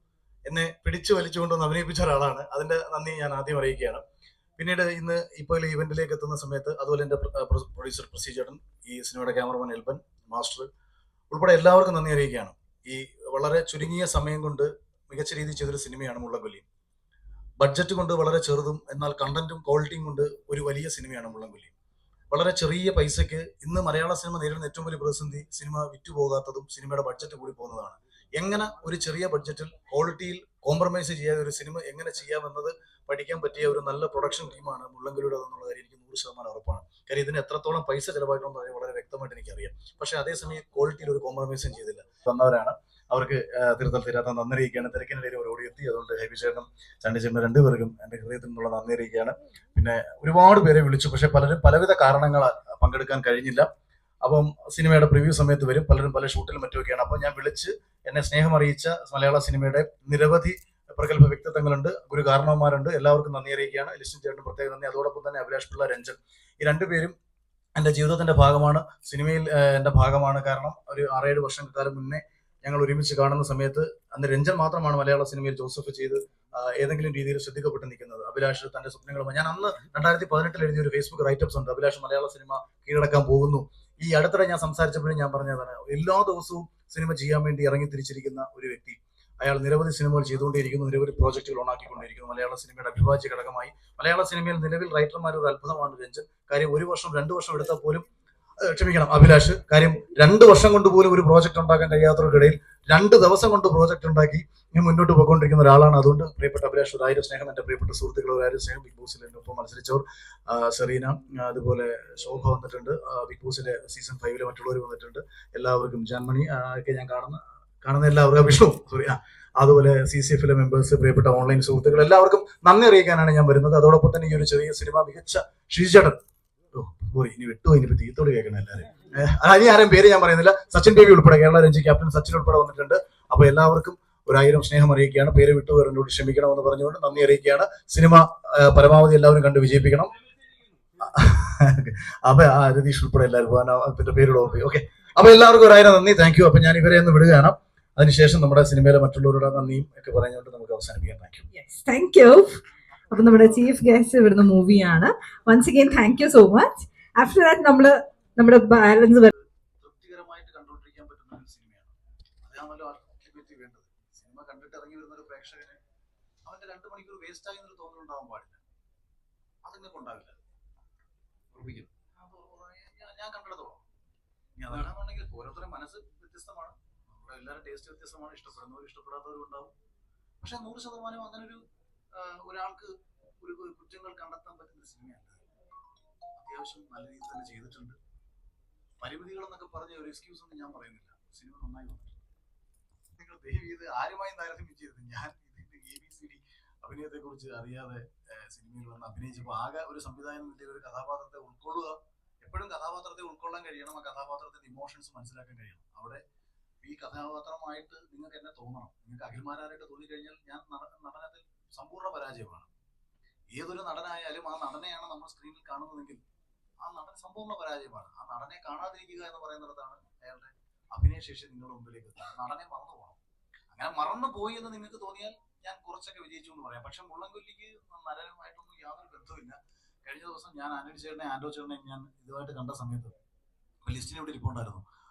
എന്നെ പിടിച്ചു വലിച്ചുകൊണ്ടൊന്ന് അഭിനയിപ്പിച്ച ഒരാളാണ്. അതിന്റെ നന്ദി ഞാൻ ആദ്യം അറിയിക്കുകയാണ്. പിന്നീട് ഇന്ന് ഇപ്പോൾ ഇവന്റിലേക്ക് എത്തുന്ന സമയത്ത് അതുപോലെ എൻ്റെ പ്രൊഡ്യൂസർ പ്രൊസീജിയറും ഈ സിനിമയുടെ ക്യാമറമാൻ എൽബൻ മാസ്റ്റർ ഉൾപ്പെടെ എല്ലാവർക്കും നന്ദി അറിയിക്കുകയാണ്. ഈ വളരെ ചുരുങ്ങിയ സമയം കൊണ്ട് മികച്ച രീതിയിൽ ചെയ്തൊരു സിനിമയാണ് മുള്ളൻകൊല്ലി. ബഡ്ജറ്റ് കൊണ്ട് വളരെ ചെറുതും എന്നാൽ കണ്ടന്റും ക്വാളിറ്റിയും കൊണ്ട് ഒരു വലിയ സിനിമയാണ് മുള്ളൻകൊല്ലി. വളരെ ചെറിയ പൈസയ്ക്ക് ഇന്ന് മലയാള സിനിമ നേരിടുന്ന ഏറ്റവും വലിയ പ്രതിസന്ധി സിനിമ വിറ്റുപോകാത്തതും സിനിമയുടെ ബഡ്ജറ്റ് കൂടി പോകുന്നതാണ്. എങ്ങനെ ഒരു ചെറിയ ബഡ്ജറ്റിൽ ക്വാളിറ്റിയിൽ കോംപ്രമൈസ് ചെയ്യാതെ ഒരു സിനിമ എങ്ങനെ ചെയ്യാമെന്നത് പഠിക്കാൻ പറ്റിയ ഒരു നല്ല പ്രൊഡക്ഷൻ ടീമാണ് മുള്ളൻകൊല്ലിയുടെ എന്നുള്ള കാര്യം എനിക്ക് 100% ഉറപ്പാണ്. കാര്യം ഇതിന് എത്രത്തോളം പൈസ ചെലവായിട്ടുണ്ടെന്ന് കാര്യം വളരെ വ്യക്തമായിട്ട് എനിക്കറിയാം. പക്ഷെ അതേസമയം ക്വാളിറ്റിയിൽ ഒരു കോംപ്രമൈസും ചെയ്തില്ല. വന്നവരാണ്, അവർക്ക് തിരുത്തൽ തീരാത്ത നന്ദി അറിയിക്കുകയാണ്. തിരക്കിനിടയിൽ അവർ ഓടിയെത്തി. അതുകൊണ്ട് ഹെവി ചേട്ടനും ചണ്ടി ചേട്ടനും രണ്ടുപേർക്കും എൻ്റെ ഹൃദയത്തിൽ നിന്നുള്ള നന്ദി അറിയിക്കുകയാണ്. പിന്നെ ഒരുപാട് പേരെ വിളിച്ചു, പക്ഷെ പലരും പലവിധ കാരണങ്ങളാൽ പങ്കെടുക്കാൻ കഴിഞ്ഞില്ല. അപ്പം സിനിമയുടെ പ്രിവ്യൂ സമയത്ത് വരും, പലരും പല ഷൂട്ടിലും മറ്റുമൊക്കെയാണ്. അപ്പം ഞാൻ വിളിച്ച് എന്നെ സ്നേഹം അറിയിച്ച മലയാള സിനിമയുടെ നിരവധി പ്രഗത്ഭ വ്യക്തിത്വങ്ങളുണ്ട്, ഗുരു കാരണവന്മാരുണ്ട്. എല്ലാവർക്കും നന്ദി അറിയിക്കുകയാണ്. ലിസ്റ്റിൻ ചേട്ടന് പ്രത്യേക നന്ദി. അതോടൊപ്പം തന്നെ അഭിലാഷ് പിള്ള, രഞ്ജൻ, ഈ രണ്ടുപേരും എൻ്റെ ജീവിതത്തിന്റെ ഭാഗമാണ്, സിനിമയിൽ എൻ്റെ ഭാഗമാണ്. കാരണം ഒരു 6-7 വർഷക്കാലം മുന്നേ ഞങ്ങൾ ഒരുമിച്ച് കാണുന്ന സമയത്ത് അന്ന് രഞ്ജൻ മാത്രമാണ് മലയാള സിനിമയിൽ ജോസഫ് ചെയ്ത് ഏതെങ്കിലും രീതിയിൽ ശ്രദ്ധിക്കപ്പെട്ട് നിൽക്കുന്നത്. അഭിലാഷ് തന്റെ സ്വപ്നങ്ങളുമായി, ഞാൻ അന്ന് 2018 എഴുതിയ ഒരു ഫേസ്ബുക്ക് റൈറ്റപ്സ് ഉണ്ട്, അഭിലാഷ് മലയാള സിനിമ കീഴടക്കാൻ പോകുന്നു. ഈ അടുത്തിടെ ഞാൻ സംസാരിച്ചപ്പോഴും ഞാൻ പറഞ്ഞതാണ്, എല്ലാ ദിവസവും സിനിമ ചെയ്യാൻ വേണ്ടി ഇറങ്ങി തിരിച്ചിരിക്കുന്ന ഒരു വ്യക്തി. അയാൾ നിരവധി സിനിമകൾ ചെയ്തുകൊണ്ടിരിക്കുന്നു, നിരവധി പ്രോജക്റ്റുകൾ ഓണാക്കിക്കൊണ്ടിരിക്കുന്നു. മലയാള സിനിമയുടെ അവിഭാജ്യ ഘടകമായി മലയാള സിനിമയിൽ നിലവിൽ റൈറ്റർമാർ ഒരു അത്ഭുതമാണ് രഞ്ജൻ. കാര്യം 1 വർഷം 2 വർഷം എടുത്താൽ പോലും ക്ഷമിക്കണം അഭിലാഷ്. കാര്യം 2 വർഷം കൊണ്ട് പോലും ഒരു പ്രോജക്റ്റ് ഉണ്ടാക്കാൻ കഴിയാത്തവർക്കിടയിൽ 2 ദിവസം കൊണ്ട് പ്രോജക്റ്റ് ഉണ്ടാക്കി ഞാൻ മുന്നോട്ട് പോയിക്കൊണ്ടിരിക്കുന്ന ഒരാളാണ്. അതുകൊണ്ട് പ്രിയപ്പെട്ട അഭിലാഷ്, 1000 സ്നേഹം. എൻ്റെ പ്രിയപ്പെട്ട സുഹൃത്തുക്കൾ, 1000 സ്നേഹം. ബിഗ് ബോസിൽ എൻ്റെ ഒപ്പം മത്സരിച്ചവർ, സെറീന, അതുപോലെ ശോഭ വന്നിട്ടുണ്ട്, ബിഗ് ബോസിലെ സീസൺ 5 മറ്റുള്ളവർ വന്നിട്ടുണ്ട്. എല്ലാവർക്കും, ജാൻമണി ഒക്കെ ഞാൻ കാണുന്ന എല്ലാവർക്കും, വിഷ്ണു സോറി, അതുപോലെ CCF മെമ്പേഴ്സ്, പ്രിയപ്പെട്ട ഓൺലൈൻ സുഹൃത്തുക്കൾ, എല്ലാവർക്കും നന്ദി അറിയിക്കാനാണ് ഞാൻ വരുന്നത്. അതോടൊപ്പം തന്നെ ഈ ഒരു ചെറിയ സിനിമ മികച്ച ഷീജേട്ടൻ, ഇനി വിട്ടു, ഇനിയിപ്പോ തീത്തോട് കേൾക്കണം എല്ലാവരും. ഇനി ആരും പേര് ഞാൻ പറയുന്നില്ല. സച്ചിൻ ബേബി ഉൾപ്പെടെ, കേരള രഞ്ജി ക്യാപ്റ്റൻ സച്ചിൻ ഉൾപ്പെടെ വന്നിട്ടുണ്ട്. അപ്പൊ എല്ലാവർക്കും 1000 സ്നേഹം അറിയിക്കുകയാണ്. പേര് വിട്ടുപോയവരോട് ക്ഷമിക്കണമെന്ന് പറഞ്ഞുകൊണ്ട് നന്ദി അറിയിക്കുകയാണ്. സിനിമ പരമാവധി എല്ലാവരും കണ്ട് വിജയിപ്പിക്കണം. അപ്പൊ രതീഷ് ഉൾപ്പെടെ എല്ലാവരും പേരുടെ ഓക്കെ. അപ്പൊ എല്ലാവർക്കും 1000 നന്ദി, താങ്ക് യു. അപ്പൊ ഞാൻ ഇവരെ ഒന്ന് വിടുകയാണ്. അതിനുശേഷം നമ്മുടെ സിനിമയിലെ മറ്റുള്ളവരുടെ നന്ദിയും ഒക്കെ പറഞ്ഞുകൊണ്ട് നമുക്ക് അവസാനിപ്പിക്കാം. Thank you. അപ്പൊ നമ്മുടെ ചീഫ് ഗസ്റ്റ് ഇവിടുന്ന് മൂവിയാണ്. Once again thank you so much. After that നമ്മുടെ ബാലൻസ് തൃപ്തികരമായിട്ട് കണ്ടുകൊണ്ടിരിക്കാൻ പറ്റുന്ന ഒരു സിനിമയാണ്. അതാണല്ലോ അൾട്ടിമേറ്റ്ലി വേണ്ടത്. സിനിമ കണ്ടിട്ട് ഇറങ്ങി വരുന്ന ഒരു പ്രേക്ഷകന് അവന്റെ 2 മണിക്കൂർ വേസ്റ്റ് ആയി എന്നൊരു തോന്നലുണ്ടാവാൻ പാടില്ല. അതിങ്ങൾക്ക് ഉണ്ടാവില്ല. ഞാൻ കണ്ടെടുത്തോളാം. ഇനി അതല്ലാന്നുണ്ടെങ്കിൽ ഓരോരുത്തരുടെ മനസ്സ് വ്യത്യസ്തമാണ്, നമ്മുടെ എല്ലാവരും ടേസ്റ്റ് വ്യത്യസ്തമാണ്. ഇഷ്ടപ്പെടുന്നവരും ഇഷ്ടപ്പെടാത്തവരും ഉണ്ടാവും. പക്ഷെ 100% അങ്ങനെ ഒരാൾക്ക് ഒരു കുറ്റങ്ങൾ കണ്ടെത്താൻ പറ്റുന്ന സിനിമയല്ല. അത്യാവശ്യം നല്ല രീതിയിൽ തന്നെ ചെയ്തിട്ടുണ്ട്. പരിമിതികൾ എന്നൊക്കെ പറഞ്ഞ ഒരു എക്സ്ക്യൂസ് ഒന്നും ഞാൻ പറയുന്നില്ല. സിനിമ നന്നായി വന്നിട്ടുണ്ട്. നിങ്ങൾ ദയവ് ചെയ്ത് ആരുമായും താരതമ്യം ചെയ്തത്. ഞാൻ ഇതിന്റെ ABCD അഭിനയത്തെ കുറിച്ച് അറിയാതെ സിനിമയിൽ വന്ന് അഭിനയിച്ചപ്പോൾ ആകെ ഒരു സംവിധാനം ഒരു കഥാപാത്രത്തെ ഉൾക്കൊള്ളുക. എപ്പോഴും കഥാപാത്രത്തെ ഉൾക്കൊള്ളാൻ കഴിയണം, ആ കഥാപാത്രത്തിന്റെ ഇമോഷൻസ് മനസ്സിലാക്കാൻ കഴിയണം. അവിടെ ഈ കഥാപാത്രമായിട്ട് നിങ്ങൾക്ക് എന്നെ തോന്നണം. നിങ്ങൾക്ക് അഖിൽമാരായിട്ട് തോന്നിക്കഴിഞ്ഞാൽ ഞാൻ നടനത്തിൽ സമ്പൂർണ്ണ പരാജയമാണ്. ഏതൊരു നടനായാലും ആ നടനെയാണ് നമ്മൾ സ്ക്രീനിൽ കാണുന്നതെങ്കിൽ ആ നടൻ സമ്പൂർണ്ണ പരാജയമാണ്. ആ നടനെ കാണാതിരിക്കുക എന്ന് പറയുന്നിടത്താണ് അയാളുടെ അഭിനയശേഷി നിങ്ങളുടെ മുമ്പിലേക്ക് എത്തുക. നടനെ മറന്നു പോകണം. അങ്ങനെ മറന്നു പോയി എന്ന് നിങ്ങൾക്ക് തോന്നിയാൽ ഞാൻ കുറച്ചൊക്കെ വിജയിച്ചു എന്ന് പറയാം. പക്ഷെ മുള്ളൻകൊല്ലിക്ക് നടനുമായിട്ടൊന്നും യാതൊരു ബന്ധമില്ല. കഴിഞ്ഞ ദിവസം ഞാൻ ആന്റോ ചേട്ടനെ ഞാൻ ഇതുമായിട്ട് കണ്ട സമയത്ത് ലിസ്റ്റിനെ ഇവിടെ ഇരിപ്പുണ്ടായിരുന്നു.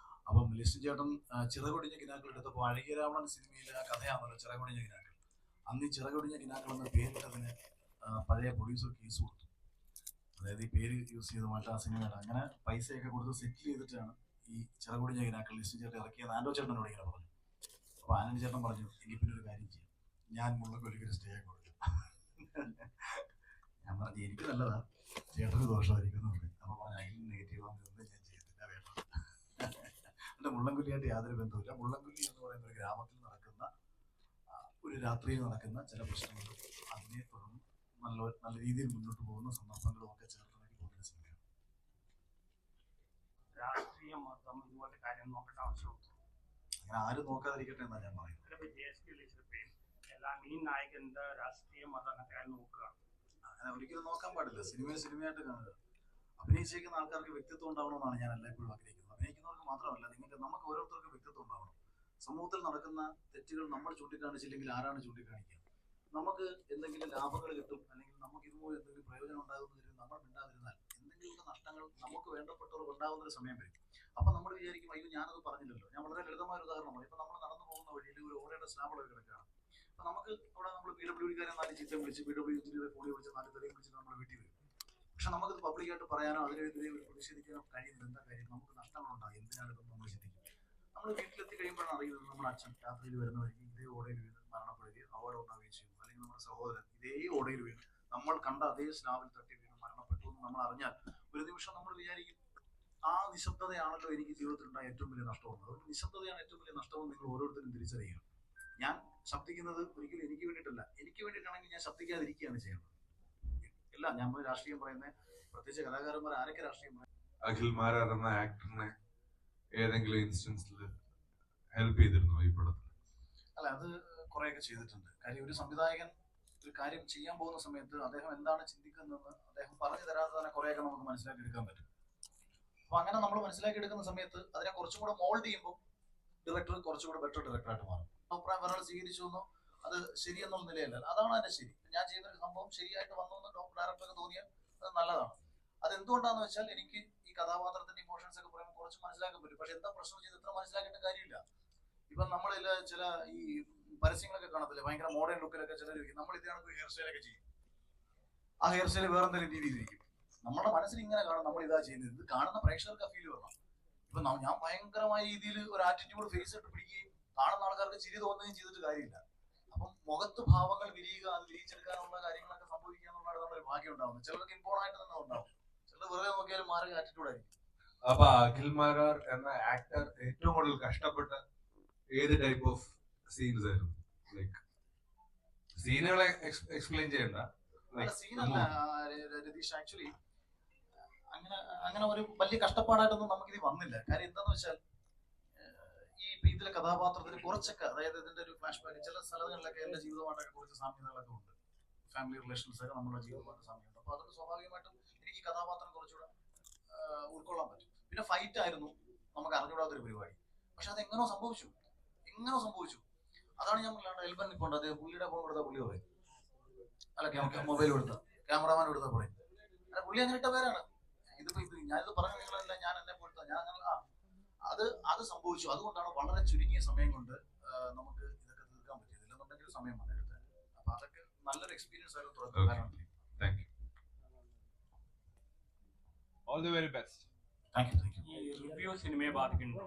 അപ്പം ലിസ്റ്റ് ചേട്ടൻ ചിറകൊടിഞ്ഞ കിനാക്കൾ എടുത്തപ്പോൾ അഴകിയ രാവണൻ സിനിമയിലെ ആ കഥയാണല്ലോ ചിറകൊടിഞ്ഞ കിനാക്കൾ. അന്ന് ഈ ചിറകൊടിഞ്ഞ കിനാക്കൾ എന്ന പേരിട്ടതിന് പഴയ പ്രൊഡ്യൂസർ കേസ് കൊടുത്തു. അതായത് ഈ പേര് യൂസ് ചെയ്ത് മാറ്റാൻ ആ സിനിമയുടെ അങ്ങനെ പൈസയൊക്കെ കൊടുത്ത് സെറ്റിൽ ചെയ്തിട്ടാണ് ഈ ചിറകൊടിഞ്ഞ കിനാക്കൾ ലിസ്റ്റ് ചേട്ടൻ ഇറക്കിയത്. ആന്റോ ചേട്ടനോട് ഇങ്ങനെ പറഞ്ഞു. അപ്പൊ ആന്റോ ചേട്ടൻ പറഞ്ഞു, എനിക്ക് പിന്നെ ഒരു കാര്യം ചെയ്യാം, ഞാൻ മുള്ളക്കൊല്ലിക്കൊരു സ്റ്റേ കൊടുക്കാം. ഞാൻ പറഞ്ഞു, എനിക്ക് നല്ലതാ, ചേട്ടന് ദോഷമായിരിക്കും. അപ്പൊ പറഞ്ഞു, അതിന് നെഗറ്റീവ് ഒന്നും ഞാൻ ചെയ്തില്ല, വേണ്ട. എന്റെ മുള്ളൻകൊല്ലിയായിട്ട് യാതൊരു ബന്ധവുമില്ല. മുള്ളൻകൊല്ലി എന്ന് പറയുന്ന ഒരു ഗ്രാമത്തിൽ നടക്കുന്ന ഒരു രാത്രിയിൽ നടക്കുന്ന ചില പ്രശ്നങ്ങളും അതിനെ തുടർന്ന് നല്ല രീതിയിൽ മുന്നോട്ട് പോകുന്ന സന്ദർഭങ്ങളും ഒക്കെ ചേർത്തിണക്കി പോകുന്ന സിനിമയാണ്. രാഷ്ട്രീയ മതം ഇതുപോലത്തെ കാര്യം നോക്കേണ്ട ആവശ്യമുണ്ട്. അങ്ങനെ ആരും നോക്കാതിരിക്കട്ടെ എന്നാണ് ഞാൻ പറയുന്നത്. എല്ലാം ഈ നായകന്റെ രാഷ്ട്രീയ മതം അങ്ങനത്തെ കാര്യം നോക്കുക. അങ്ങനെ ഒരിക്കലും നോക്കാൻ പാടില്ല. സിനിമയായിട്ട് കാണുക. അഭിനയിച്ചേക്കുന്ന ആൾക്കാർക്ക് വ്യക്തിത്വം ഉണ്ടാവണമെന്നാണ് ഞാൻ എല്ലായ്പ്പോഴും ആഗ്രഹിക്കുന്നത്. അഭിനയിക്കുന്നവർക്ക് മാത്രമല്ല, നമുക്ക് ഓരോരുത്തർക്കും വ്യക്തിത്വം ഉണ്ടാവണം. സമൂഹത്തിൽ നടക്കുന്ന തെറ്റുകൾ നമ്മൾ ചൂണ്ടിക്കാണിച്ചില്ലെങ്കിൽ ആരാണ് ചൂണ്ടിക്കാണിക്കുക? നമുക്ക് എന്തെങ്കിലും ലാഭങ്ങൾ കിട്ടും, അല്ലെങ്കിൽ നമുക്ക് ഇതുപോലെ എന്തെങ്കിലും പ്രയോജനം ഉണ്ടാകുന്നതിന് നമ്മൾ മിണ്ടാതിരുന്നാൽ എന്തെങ്കിലുമൊക്കെ നഷ്ടങ്ങൾ നമുക്ക് വേണ്ടപ്പെട്ടവർക്ക് ഉണ്ടാകുന്ന ഒരു സമയം വരും. അപ്പൊ നമ്മൾ വിചാരിക്കും, അയ്യോ ഞാനത് പറഞ്ഞില്ലല്ലോ. ഞാൻ വളരെ ലളിതമായ ഒരു ഉദാഹരണമാണ്. ഇപ്പൊ നമ്മൾ നടന്നു പോകുന്ന വഴിയിൽ ഒരു ഓടയുടെ സ്ലാബുകൾ കിടക്കുകയാണ്. അപ്പൊ നമുക്ക് അവിടെ നമ്മൾ PWD-കാരെ 4 ചീത്ത വിളിച്ച് PW എഞ്ചിനീയറെ ഫോണിൽ വിളിച്ച് 4 തെളിയും വിളിച്ച് നമ്മൾ വീട്ടിൽ വരും. പക്ഷെ നമുക്കത് പബ്ലിക്കായിട്ട് പറയാനോ അതിനെതിരെ ഒരു പ്രതിഷേധിക്കാനോ കഴിയുന്നില്ല. എന്താ കാര്യം? നമുക്ക് നഷ്ടങ്ങളുണ്ടാകും. എന്തിനാണ് ഇതൊന്നും നമ്മൾ ചിന്തിക്കും. നമ്മൾ വീട്ടിലെത്തി കഴിയുമ്പോഴാണ് അറിയുന്നത് നമ്മുടെ അച്ഛൻ രാത്രിയിൽ വരുന്ന വഴിക്ക് ഇതേ ഓടയിൽ വീണ് മരണപ്പെടുകയും അപകടം ഉണ്ടാവുകയും ചെയ്യും. അല്ലെങ്കിൽ നമ്മുടെ സഹോദരൻ ഇതേ ഓടയിൽ വീണ് നമ്മൾ കണ്ട അതേ സ്ലാബിൽ തട്ടി വീണ് മരണപ്പെട്ടു എന്ന് നമ്മൾ അറിഞ്ഞാൽ ഒരു നിമിഷം നമ്മൾ വിചാരിക്കും, ആ നിശബ്ദതയാണല്ലോ എനിക്ക് ജീവിതത്തിൽ ഉണ്ടായ ഏറ്റവും വലിയ നഷ്ടമെന്ന്. അതുകൊണ്ട് നിശബ്ദതയാണ് ഏറ്റവും വലിയ നഷ്ടമെന്ന് നിങ്ങൾ ഓരോരുത്തരും തിരിച്ചറിയുക. ഞാൻ ശബ്ദിക്കുന്നത് ഒരിക്കലും എനിക്ക് വേണ്ടിയിട്ടല്ല. എനിക്ക് വേണ്ടിയിട്ടാണെങ്കിൽ ഞാൻ ശബ്ദിക്കാതിരിക്കുകയാണ് ചെയ്യുന്നത്. ഇല്ല, ഞാൻ രാഷ്ട്രീയം പറയുന്നത് പ്രത്യേകിച്ച് കലാകാരന്മാർ ആരൊക്കെ രാഷ്ട്രീയം പറയും. അഖിൽമാരാർ എന്ന ആക്ടറിനെ ഏതെങ്കിലും ഇൻസ്റ്റൻസിൽ ഹെൽപ്പ് ചെയ്തിരുന്നു ഈ പടത്തിൽ? അല്ല, അത് കുറെയൊക്കെ ചെയ്തിട്ടുണ്ട്. കാര്യം ഒരു സംവിധായകൻ ഒരു കാര്യം ചെയ്യാൻ പോകുന്ന സമയത്ത് അദ്ദേഹം എന്താണ് ചിന്തിക്കുന്നതെന്ന് അദ്ദേഹം പറഞ്ഞു തരാതെ തന്നെ കുറെയൊക്കെ നമുക്ക് മനസ്സിലാക്കി എടുക്കാൻ പറ്റും. അപ്പൊ അങ്ങനെ നമ്മൾ മനസ്സിലാക്കി എടുക്കുന്ന സമയത്ത് അതിനെ കുറച്ചും കൂടെ മോൾഡ് ചെയ്യുമ്പോൾ ഡയറക്ടർ കുറച്ചുകൂടെ ബെറ്റർ ഡയറക്ടറായിട്ട് മാറും. അഭിപ്രായം ഒരാൾ സ്വീകരിച്ചു എന്നോ അത് ശരിയെന്നുള്ള നിലയല്ല, അതാണ് അതിന്റെ ശരി. ഞാൻ ചെയ്യുന്നൊരു സംഭവം ശരിയായിട്ട് വന്നു എന്ന് ഡയറക്ടർക്ക് തോന്നിയാൽ അത് നല്ലതാണ്. അതെന്തുകൊണ്ടാന്ന് വെച്ചാൽ എനിക്ക് ഈ കഥാപാത്രത്തിന്റെ ഇമോഷൻസ് ഒക്കെ പറയുമ്പോൾ കുറച്ച് മനസ്സിലാക്കാൻ പറ്റും. പക്ഷെ എന്താ പ്രശ്നം ചെയ്ത് ഇത്ര മനസ്സിലാക്കേണ്ട കാര്യമില്ല. ഇപ്പം നമ്മളിൽ ചില ഈ പരസ്യങ്ങളൊക്കെ കാണത്തില്ലേ, ഭയങ്കര മോഡേൺ ലുക്കിലൊക്കെ ചിലർ ഇരിക്കും. നമ്മൾ ഇതിനകത്ത് ഹെയർ സ്റ്റൈലൊക്കെ ചെയ്യും. ആ ഹെയർ സ്റ്റൈൽ വേറെ എന്തെങ്കിലും രീതിയിലിരിക്കും. നമ്മുടെ മനസ്സിൽ ഇങ്ങനെ കാണും നമ്മൾ ഇതാ ചെയ്യുന്നത്. ഇത് കാണുന്ന പ്രേക്ഷകർക്ക് ഫീൽ വരണം. ഇപ്പൊ ഞാൻ ഭയങ്കരമായ രീതിയിൽ ഒരു ആറ്റിറ്റ്യൂഡ് ഫേസ് ഇട്ട് പിടിക്കുകയും കാണുന്ന ആൾക്കാർക്ക് ചിരി തോന്നുകയും ചെയ്തിട്ട് കാര്യമില്ല. അപ്പം മുഖത്ത് ഭാവങ്ങൾ വിരിയുക, അത് വിരിയിച്ചെടുക്കാനുള്ള കാര്യങ്ങളൊക്കെ സംഭവിക്കുക എന്നുള്ളതാണ് നമ്മളൊരു ഭാഗ്യം ഉണ്ടാവുന്നത്. ചിലർക്ക് ഇമ്പോണായിട്ട് തന്നെ ഉണ്ടാവും, ചിലർ വെറുതെ നോക്കിയാലും മാറി ആറ്റിറ്റ്യൂഡ് ആയിരിക്കും. അപ്പൊ അഖിൽ മാരാർ എന്ന ആക്ടർ ഏറ്റവും കൂടുതൽ കഷ്ടപ്പെട്ട ഏത് ടൈപ്പ് ഓഫ് സീൻസ് ആയിരുന്നു? ലൈക്ക് സീനുകളെ എക്സ്പ്ലെയിൻ ചെയ്യണ്ട, സീനല്ല രതീഷ്. ആക്ച്വലി അങ്ങനെ ഒരു വലിയ കഷ്ടപ്പാടായിട്ടൊന്നും നമുക്കിത് വന്നില്ല. കാര്യം എന്താന്ന് വെച്ചാൽ ഈ ഇതിലെ കഥാപാത്രത്തിന് കുറച്ചൊക്കെ, അതായത് ഇതിന്റെ ഒരു ഫ്ലാഷ് ബാക്ക് ചില സ്ഥലങ്ങളിലൊക്കെ എന്റെ ജീവിതമായിട്ടൊക്കെ കുറച്ച് സാമ്യതകളൊക്കെ ഉണ്ട്. ഫാമിലി റിലേഷൻസ് ഒക്കെ നമ്മുടെ ജീവിതമായിട്ട് സാമ്യമുണ്ട്. അപ്പൊ അതൊക്കെ സ്വാഭാവികമായിട്ടും എനിക്ക് ഈ കഥാപാത്രം കുറച്ചുകൂടെ ഉൾക്കൊള്ളാൻ പറ്റും. പിന്നെ ഫൈറ്റ് ആയിരുന്നു നമുക്ക് അറിഞ്ഞുകൂടാത്തൊരു പരിപാടി. പക്ഷെ അത് എങ്ങനോ സംഭവിച്ചു. അതാണ് ഞാൻ പറഞ്ഞത്. എൽബൻ നിപ്പുണ്ട്, അദ്ദേഹം പുള്ളിയുടെ ഫോൺ കൊടുത്താൽ പുള്ളി പറയും, അല്ല മൊബൈൽ കൊടുത്ത ക്യാമറമാൻ കൊടുത്താൽ പറയും. അല്ല പുള്ളി അങ്ങനെ ഇട്ട പേരാണ്. ഇതിപ്പോ ഞാനിത് പറഞ്ഞ നിങ്ങളല്ല, ഞാൻ എന്നെ പോലത്തെ ഞാൻ അത് സംഭവിച്ചു. അതുകൊണ്ടാണ് വളരെ ചുരുങ്ങിയ സമയം കൊണ്ട് നമുക്ക് ഇതൊക്കെ തീർക്കാൻ പറ്റിയത്. ഇല്ലെന്നുണ്ടെങ്കിൽ സമയം വന്നെടുത്ത്. അപ്പൊ അതൊക്കെ നല്ലൊരു എക്സ്പീരിയൻസ് ആയിരുന്നു തുടക്കം. Thank you. All the very best. Thank you. ഈ റിവ്യൂ സിനിമയെ ബാധിക്കുന്നുണ്ടോ?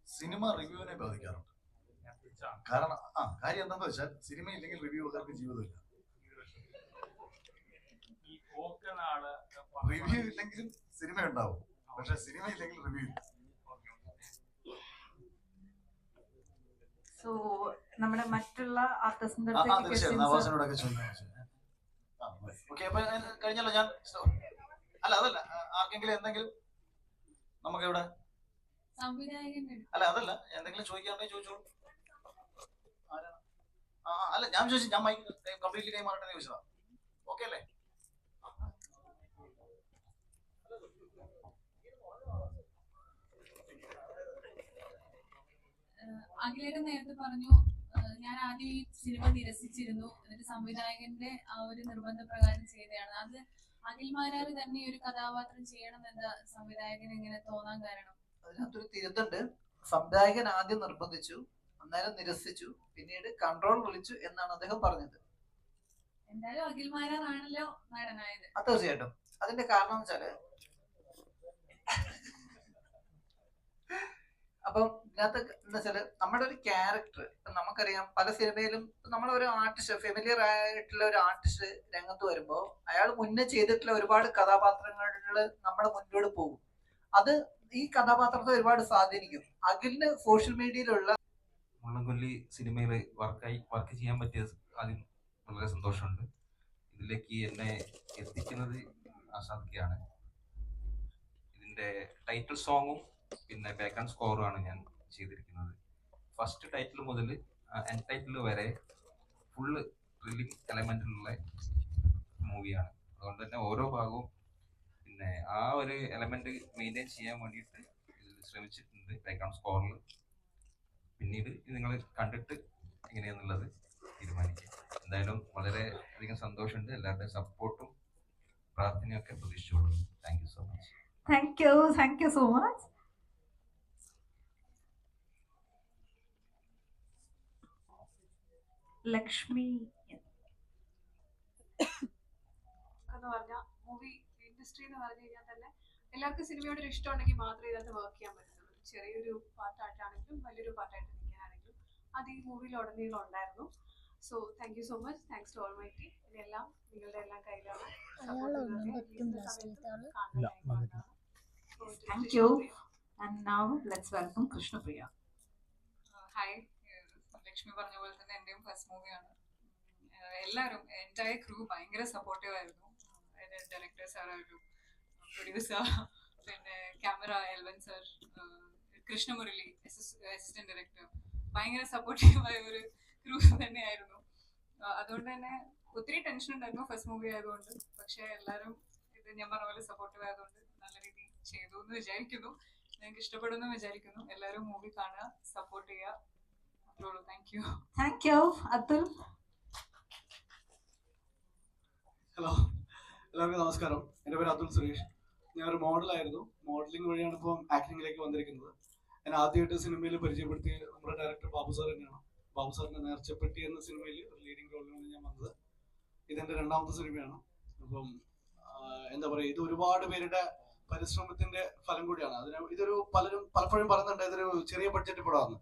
സിനിമ റിവ്യൂവിനെ ബാധിക്കാറുണ്ട്. കാര്യം എന്താണെന്ന് വെച്ചാൽ സിനിമ ഇല്ലെങ്കിൽ റിവ്യൂക്കാർക്ക് ജീവിതമില്ല. റിവ്യൂ ഇല്ലെങ്കിലും സിനിമ ഉണ്ടാവും, പക്ഷെ സിനിമ ഇല്ലെങ്കിൽ റിവ്യൂ ഇല്ല. സോ നമ്മുടെ മറ്റുള്ള ആർട്ടിസ്റ്റിന്റെ തീർച്ചയായും നവാസിനോടൊക്കെ ചോദിക്കാം. ഓക്കെ, അപ്പൊ കഴിഞ്ഞല്ലോ. ഞാൻ അതല്ല ആർക്കെങ്കിലും എന്തെങ്കിലും നമുക്ക് ഇവിടെ അതല്ല എന്തെങ്കിലും ചോദിക്കാറുണ്ടെങ്കിൽ ചോദിച്ചോളൂ. അല്ല ഞാൻ ചോദിച്ചു, ഞാൻ കംപ്ലീറ്റ്ലി കൈമാറട്ടെ ചോദിച്ചതാ. ഓക്കെ അല്ലേ? അഖിലേട്ടൻ നേരത്തെ പറഞ്ഞു, ഞാൻ ആദ്യം ഈ സിനിമ നിരസിച്ചിരുന്നു, എന്നിട്ട് സംവിധായകന്റെ ആ ഒരു നിർബന്ധപ്രകാരം ചെയ്തതാണ്. അത് അഖിൽ മാരാർ തന്നെ ഒരു കഥാപാത്രം ചെയ്യണം എന്താ സംവിധായകൻ എങ്ങനെ തോന്നാൻ കാരണം? അതിനകത്തൊരു തിരുത്തുണ്ട്. സംവിധായകൻ ആദ്യം നിർബന്ധിച്ചു, അന്നേരം നിരസിച്ചു, പിന്നീട് കൺട്രോൾ വിളിച്ചു എന്നാണ് അദ്ദേഹം പറഞ്ഞത്. എന്തായാലും അഖിൽ മാരാർ ആണല്ലോ നടനായത്. തീർച്ചയായിട്ടും. അതിന്റെ കാരണം വെച്ചാല് അപ്പം ഇതിനകത്ത് എന്താ വെച്ചാല് നമ്മുടെ ഒരു ക്യാരക്ടർ നമുക്കറിയാം. പല സിനിമയിലും നമ്മളൊരു ആർട്ടിസ്റ്റ്, ഫെമിലിയർ ആയിട്ടുള്ള ഒരു ആർട്ടിസ്റ്റ് രംഗത്ത് വരുമ്പോൾ അയാൾ മുന്നേ ചെയ്തിട്ടുള്ള ഒരുപാട് കഥാപാത്രങ്ങൾ നമ്മുടെ മുന്നോട്ട് പോകും. അത് ഈ കഥാപാത്രത്തെ ഒരുപാട് സ്വാധീനിക്കും. അഖിലിന് സോഷ്യൽ മീഡിയയിലുള്ള മുള്ളൻകൊല്ലി സിനിമയിൽ വർക്ക് ചെയ്യാൻ പറ്റിയത് ആദ്യം വളരെ സന്തോഷമുണ്ട്. ഇതിലേക്ക് എന്നെ എത്തിക്കുന്നത് ആസാദിക്കയാണ്. ഇതിന്റെ ടൈറ്റിൽ സോങ്ങും പിന്നെ ബാക്ക്ഗ്രൗണ്ട് സ്കോറുമാണ് ഞാൻ ചെയ്തിരിക്കുന്നത്. ഫസ്റ്റ് ടൈറ്റിൽ മുതൽ എൻഡ് ടൈറ്റിൽ വരെ ഫുള്ള് ത്രില്ലിംഗ് എലമെന്റിലുള്ള മൂവിയാണ്. അതുകൊണ്ട് തന്നെ ഓരോ ഭാഗവും പിന്നെ ആ ഒരു എലമെന്റ് മെയിൻറ്റെയിൻ ചെയ്യാൻ വേണ്ടിയിട്ട് ഇതിൽ ശ്രമിച്ചിട്ടുണ്ട് ബാക്ക്ഗ്രൗണ്ട് സ്കോറിൽ. പിന്നീട് നിങ്ങൾ കണ്ടിട്ട് എങ്ങനെയാന്നുള്ളത് തീരുമാനിക്കുക. എന്തായാലും വളരെ അധികം സന്തോഷമുണ്ട്. എല്ലാവരുടെയും സപ്പോർട്ടും പ്രാർത്ഥനയും ഒക്കെ പ്രതീക്ഷിച്ചോളൂ. Thank you so much. Thank you so much. Lakshmi എന്ന് പറഞ്ഞാൽ മൂവി ഇൻഡസ്ട്രി എന്ന് പറഞ്ഞു കഴിഞ്ഞാൽ തന്നെ എല്ലാവർക്കും സിനിമയോട് ഒരു ഇഷ്ടം ഉണ്ടെങ്കിൽ മാത്രമേ ഇതിനകത്ത് വർക്ക് ചെയ്യാൻ പറ്റുള്ളൂ. ചെറിയൊരു പാർട്ടായിട്ടാണെങ്കിലും വലിയൊരു പാർട്ടായിട്ട് നിൽക്കാനാണെങ്കിലും അത് ഈ മൂവിയിൽ ഉടനീളം ഉണ്ടായിരുന്നു. So thank you so much. Thanks to all my team. ഇതെല്ലാം നിങ്ങളുടെ എല്ലാം കയ്യിലാണ്. Thank you. And now let's welcome Krishnapriya. Hi. Lakshmi പറഞ്ഞ പോലെ തന്നെ എന്റെയും ഫസ്റ്റ് മൂവിയാണ്. എല്ലാവരും എൻറ്റയർ ക്രൂ ഭയങ്കര സപ്പോർട്ടീവ് ആയിരുന്നു. ഡയറക്ടർ സാറായാലും പ്രൊഡ്യൂസർ, പിന്നെ camera Elvan sir, Krishnamurali assistant director, ഭയങ്കര സപ്പോർട്ടീവായ ഒരു ക്രൂ തന്നെയായിരുന്നു. അതുകൊണ്ട് തന്നെ ഒത്തിരി ടെൻഷൻ ഉണ്ടായിരുന്നു ഫസ്റ്റ് മൂവി ആയതുകൊണ്ട്. പക്ഷെ എല്ലാവരും ഇത് ഞാൻ പറഞ്ഞ പോലെ സപ്പോർട്ടീവ് ആയതുകൊണ്ട് നല്ല രീതിയിൽ ചെയ്തു എന്ന് വിചാരിക്കുന്നു. നിങ്ങൾക്ക് ഇഷ്ടപ്പെടുന്നു വിചാരിക്കുന്നു. എല്ലാവരും മൂവി കാണുക, സപ്പോർട്ട് ചെയ്യുക. Thank you. Thank you. Atul. Hello, എല്ലാവർക്കും നമസ്കാരം. എൻ്റെ പേര് അതുൽ സുരേഷ്. ഞാനൊരു മോഡലായിരുന്നു. മോഡലിംഗ് വഴിയാണ് ഇപ്പോൾ ആക്ടിങ്ങിലേക്ക് വന്നിരിക്കുന്നത്. ഞാൻ ആദ്യമായിട്ട് സിനിമയിൽ പരിചയപ്പെടുത്തിയ നമ്മുടെ ഡയറക്ടർ ബാബു സാർ തന്നെയാണ്. ബാബു സാറിൻ്റെ നേർച്ചപ്പെട്ടി എന്ന സിനിമയിൽ ഒരു ലീഡിംഗ് റോളിലാണ് ഞാൻ വന്നത്. ഇതെൻ്റെ രണ്ടാമത്തെ സിനിമയാണ്. അപ്പം എന്താ പറയുക, ഇത് ഒരുപാട് പേരുടെ പരിശ്രമത്തിന്റെ ഫലം കൂടിയാണ്. ഇതൊരു പലപ്പോഴും പറയുന്നുണ്ട് ഇതൊരു ചെറിയ ബഡ്ജറ്റ് പടമാണ്.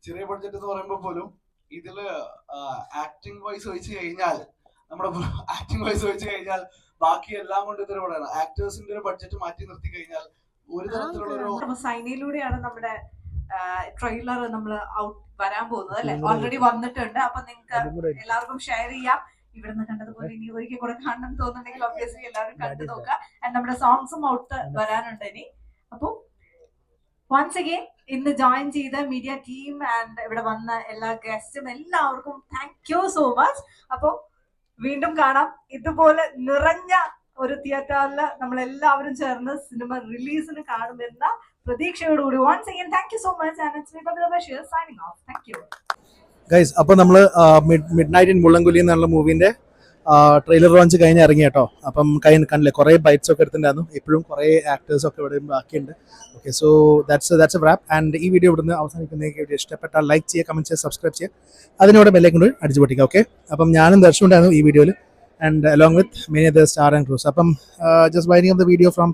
ചെറിയ ബഡ്ജറ്റ് എന്ന് പറയുമ്പോൾ പോലും ഇതില് ആക്ടിംഗ് വൈസ് വെച്ച് കഴിഞ്ഞാൽ ബാക്കി എല്ലാം കൊണ്ട് ഇതൊരു പടമാണ്. ആക്ടേഴ്സിന്റെ ഒരു ബഡ്ജറ്റ് മാറ്റി നിർത്തി കഴിഞ്ഞാൽ ഒരു തരത്തിലുള്ള ഒരു സൈനയിലൂടെയാണ് നമ്മുടെ ട്രെയിലർ നമ്മൾ ഔട്ട് വരാൻ പോകുന്നത് അല്ലെ, ഓൾറെഡി വന്നിട്ടുണ്ട്. അപ്പൊ നിങ്ങൾക്ക് എല്ലാവർക്കും ഷെയർ ചെയ്യാം. ഇവിടുന്ന് കണ്ടതുപോലെ ഇനി ഒരിക്കൽ കൂടെ കാണണം തോന്നുന്നുണ്ടെങ്കിൽ ഒബ്വിയസ്ലി എല്ലാവരും കണ്ടു നോക്കുക. ആൻഡ് നമ്മുടെ സോങ്സും ഔട്ട് വരാനുണ്ട് ഇനി. അപ്പൊ വൺസ് അഗെയിൻ ഇന്ന് ജോയിൻ ചെയ്ത മീഡിയ ടീം ആൻഡ് ഇവിടെ വന്ന എല്ലാ ഗസ്റ്റും എല്ലാവർക്കും താങ്ക് യു സോ മച്ച്. അപ്പൊ വീണ്ടും കാണാം. ഇതുപോലെ നിറഞ്ഞ ഒരു തിയേറ്ററില് നമ്മളെല്ലാവരും ചേർന്ന് സിനിമ റിലീസിന് കാണുമെന്ന പ്രതീക്ഷയോടുകൂടി once again thank you so much and it's me Bubble Basheer signing off. Thank you guys. അപ്പോൾ നമ്മൾ മിഡ് നൈറ്റ് ഇൻ മുള്ളൻകൊല്ലി എന്നുള്ള മൂവിൻ്റെ ട്രെയിലർ ലോഞ്ച് കഴിഞ്ഞ് ഇറങ്ങി കേട്ടോ. അപ്പം കണ്ടില്ലേ, കുറേ ബൈറ്റ്സ് ഒക്കെ എടുത്തിട്ടുണ്ടായിരുന്നു. ഇപ്പോഴും കുറേ ആക്ടേഴ്സ് ഒക്കെ ഇവിടെ ബാക്കിയുണ്ട്. Okay, so that's a wrap. And ഈ വീഡിയോ ഇവിടുന്ന് അവസാനിക്കുന്നതിലേക്ക് വീഡിയോ ഇഷ്ടപ്പെട്ടാൽ ലൈക്ക് ചെയ്യുക, കമൻറ്റ് ചെയ്യുക, സബ്സ്ക്രൈബ് ചെയ്യുക, അതിനോട് ബെല്ലൈക്കൺ കൊണ്ട് അടിച്ചു പൊട്ടിക്കുക. ഓക്കെ, അപ്പം ഞാനും ദർശനമുണ്ടായിരുന്നു ഈ വീഡിയോയിൽ and along with many other star and crews. അപ്പം just winding off the video from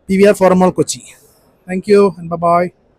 PVR Forum Mall, Kochi. Thank you and bye-bye.